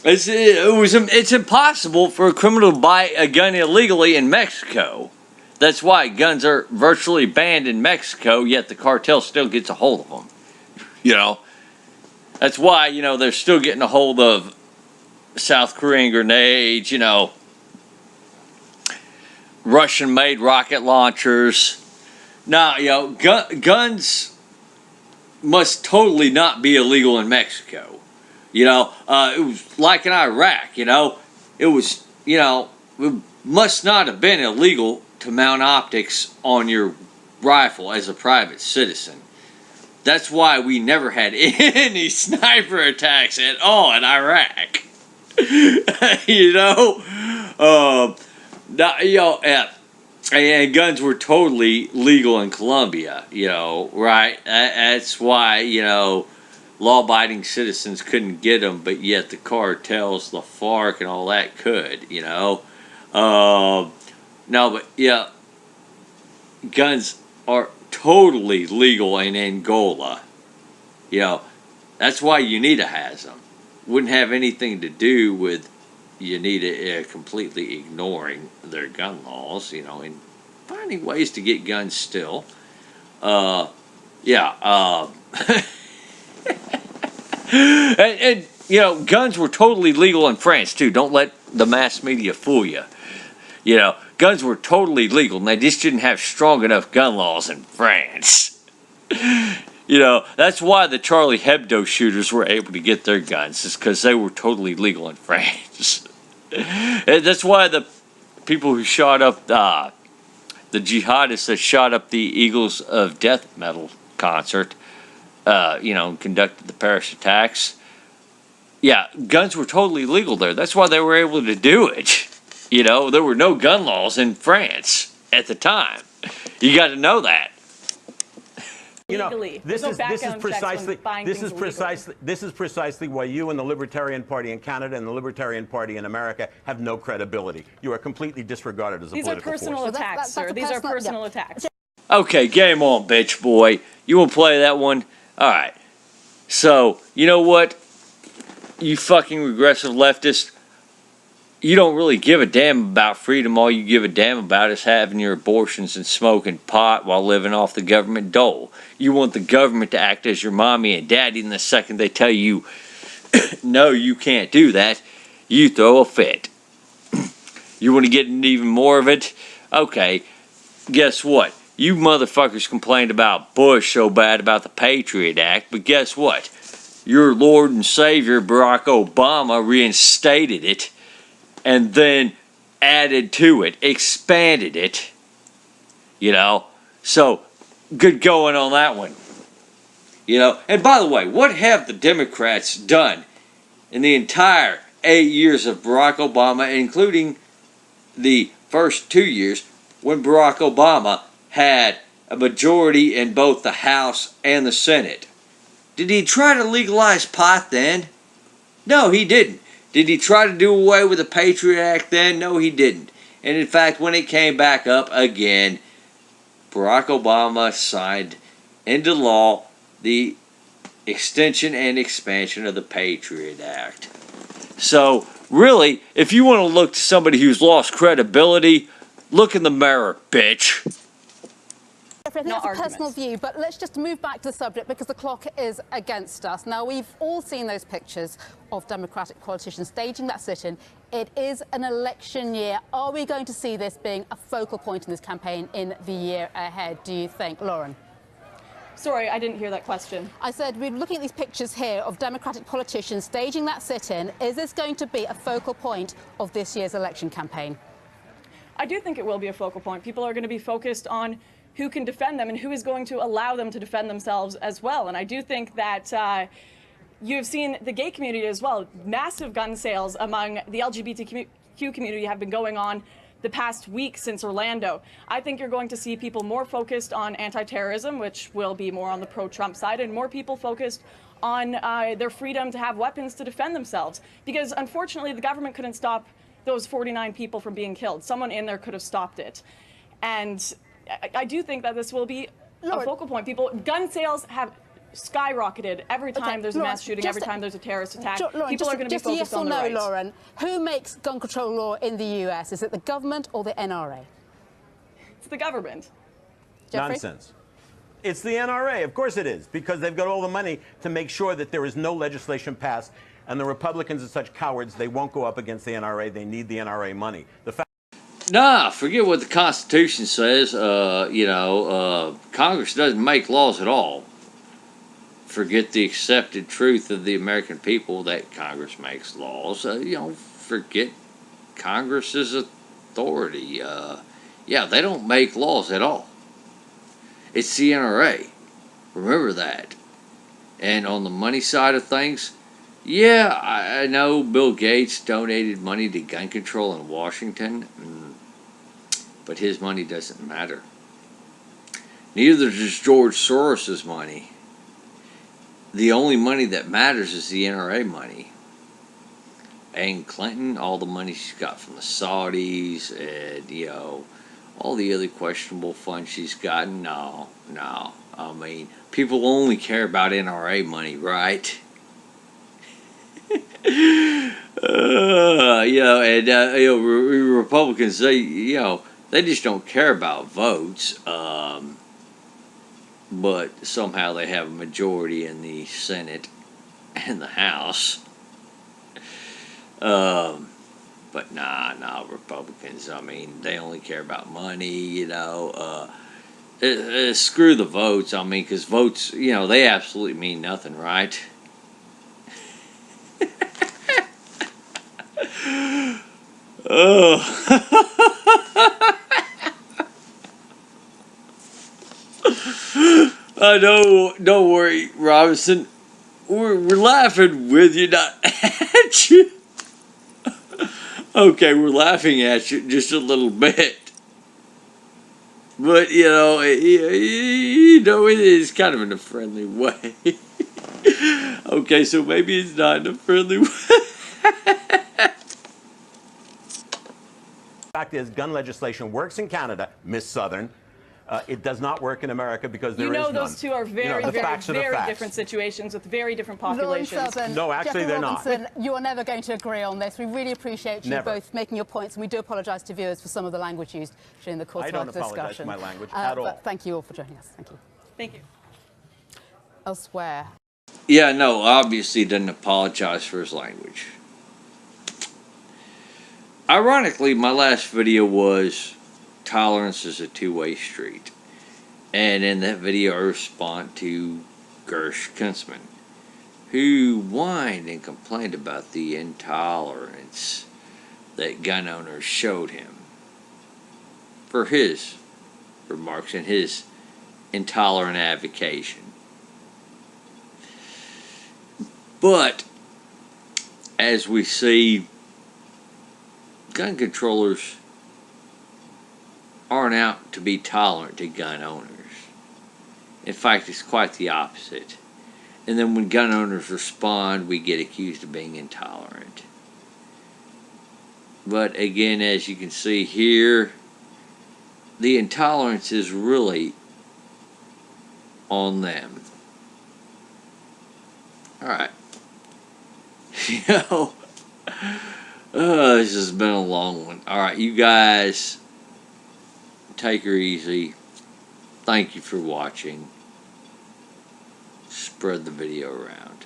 It's impossible for a criminal to buy a gun illegally in Mexico. That's why guns are virtually banned in Mexico, yet the cartel still gets a hold of them. That's why, they're still getting a hold of South Korean grenades, Russian-made rocket launchers. Now, guns must totally not be illegal in Mexico. It was like in Iraq, it was, it must not have been illegal to mount optics on your rifle as a private citizen. That's why we never had any sniper attacks at all in Iraq. You know, and guns were totally legal in Colombia. You know, right? That's why law-abiding citizens couldn't get them, but yet the cartels, the FARC, and all that could. No, but yeah, guns are totally legal in Angola. That's why UNITA has them. Wouldn't have anything to do with UNITA completely ignoring their gun laws, and finding ways to get guns still. And guns were totally legal in France too. Don't let the mass media fool you. Guns were totally legal, and they just didn't have strong enough gun laws in France. That's why the Charlie Hebdo shooters were able to get their guns, is because they were totally legal in France. And that's why the people who shot up, the jihadists that shot up the Eagles of Death metal concert, conducted the Paris attacks. Yeah, guns were totally legal there. That's why they were able to do it. There were no gun laws in France at the time. You got to know that. This is precisely why you and the Libertarian Party in Canada and the Libertarian Party in America have no credibility. You are completely disregarded as a political force. These are personal attacks, sir. These are personal attacks. Okay, game on, bitch boy. You want to play that one? All right. So, you know what? You fucking regressive leftist. You don't really give a damn about freedom. All you give a damn about is having your abortions and smoking pot while living off the government dole. You want the government to act as your mommy and daddy, and the second they tell you, no, you can't do that, you throw a fit. You want to get into even more of it? Okay, guess what? You motherfuckers complained about Bush so bad about the Patriot Act, but guess what? Your Lord and Savior, Barack Obama, reinstated it, and then added to it, expanded it, So, good going on that one. And by the way, what have the Democrats done in the entire 8 years of Barack Obama, including the first 2 years when Barack Obama had a majority in both the House and the Senate? Did he try to legalize pot then? No, he didn't. Did he try to do away with the Patriot Act then? No, he didn't. And in fact, when it came back up again, Barack Obama signed into law the extension and expansion of the Patriot Act. So, really, if you want to look to somebody who's lost credibility, look in the mirror, bitch. I think that's a personal view, but let's just move back to the subject because the clock is against us. Now, we've all seen those pictures of Democratic politicians staging that sit-in. It is an election year. Are we going to see this being a focal point in this campaign in the year ahead, do you think? Lauren? Sorry, I didn't hear that question. I said we're looking at these pictures here of Democratic politicians staging that sit-in. Is this going to be a focal point of this year's election campaign? I do think it will be a focal point. People are going to be focused on who can defend them and who is going to allow them to defend themselves as well. And I do think that you've seen the gay community as well. Massive gun sales among the LGBTQ community have been going on the past week since Orlando. I think you're going to see people more focused on anti-terrorism, which will be more on the pro-Trump side, and more people focused on their freedom to have weapons to defend themselves. Because unfortunately, the government couldn't stop those 49 people from being killed. Someone in there could have stopped it. And I do think that this will be a focal point. Gun sales have skyrocketed every time there's a mass shooting, every time there's a terrorist attack. People are going to be focused on the right. Just yes or no, Lauren. Who makes gun control law in the US? Is it the government or the NRA? It's the government. Jeffrey? Nonsense. It's the NRA. Of course it is, because they've got all the money to make sure that there is no legislation passed. And the Republicans are such cowards, they won't go up against the NRA. They need the NRA money. Nah, forget what the Constitution says. Congress doesn't make laws at all. Forget the accepted truth of the American people that Congress makes laws. Forget Congress's authority. They don't make laws at all. It's the NRA. Remember that. And on the money side of things, yeah, I know Bill Gates donated money to gun control in Washington, but his money doesn't matter. Neither does George Soros's money. The only money that matters is the NRA money. And Clinton, all the money she's got from the Saudis and, all the other questionable funds she's gotten. No. I mean, people only care about NRA money, right? Republicans, they just don't care about votes. But somehow they have a majority in the Senate and the House. But nah, Republicans, I mean, they only care about money, screw the votes, I mean, because votes, they absolutely mean nothing, right? I know, don't worry, Robinson. We're laughing with you, not at you. Okay, we're laughing at you just a little bit. But, it is kind of in a friendly way. Okay, so maybe it's not in a friendly way. The fact is, gun legislation works in Canada, Miss Southern. It does not work in America because there is none. Those two are very different situations with very different populations. No, actually, they're not. You are never going to agree on this. We really appreciate you both making your points, and we do apologise to viewers for some of the language used during the course of our discussion. I don't apologise for my language at all. But thank you all for joining us. Thank you. Thank you. Elsewhere. Yeah, no, obviously didn't apologize for his language. Ironically, my last video was tolerance is a two-way street. And in that video, I respond to Gersh Kunstman, who whined and complained about the intolerance that gun owners showed him for his remarks and his intolerant avocation. But, as we see, gun controllers aren't out to be tolerant to gun owners. In fact, it's quite the opposite. And then when gun owners respond, we get accused of being intolerant. But again, as you can see here, the intolerance is really on them. Alright. This has been a long one. Alright, you guys, take her easy. Thank you for watching. Spread the video around.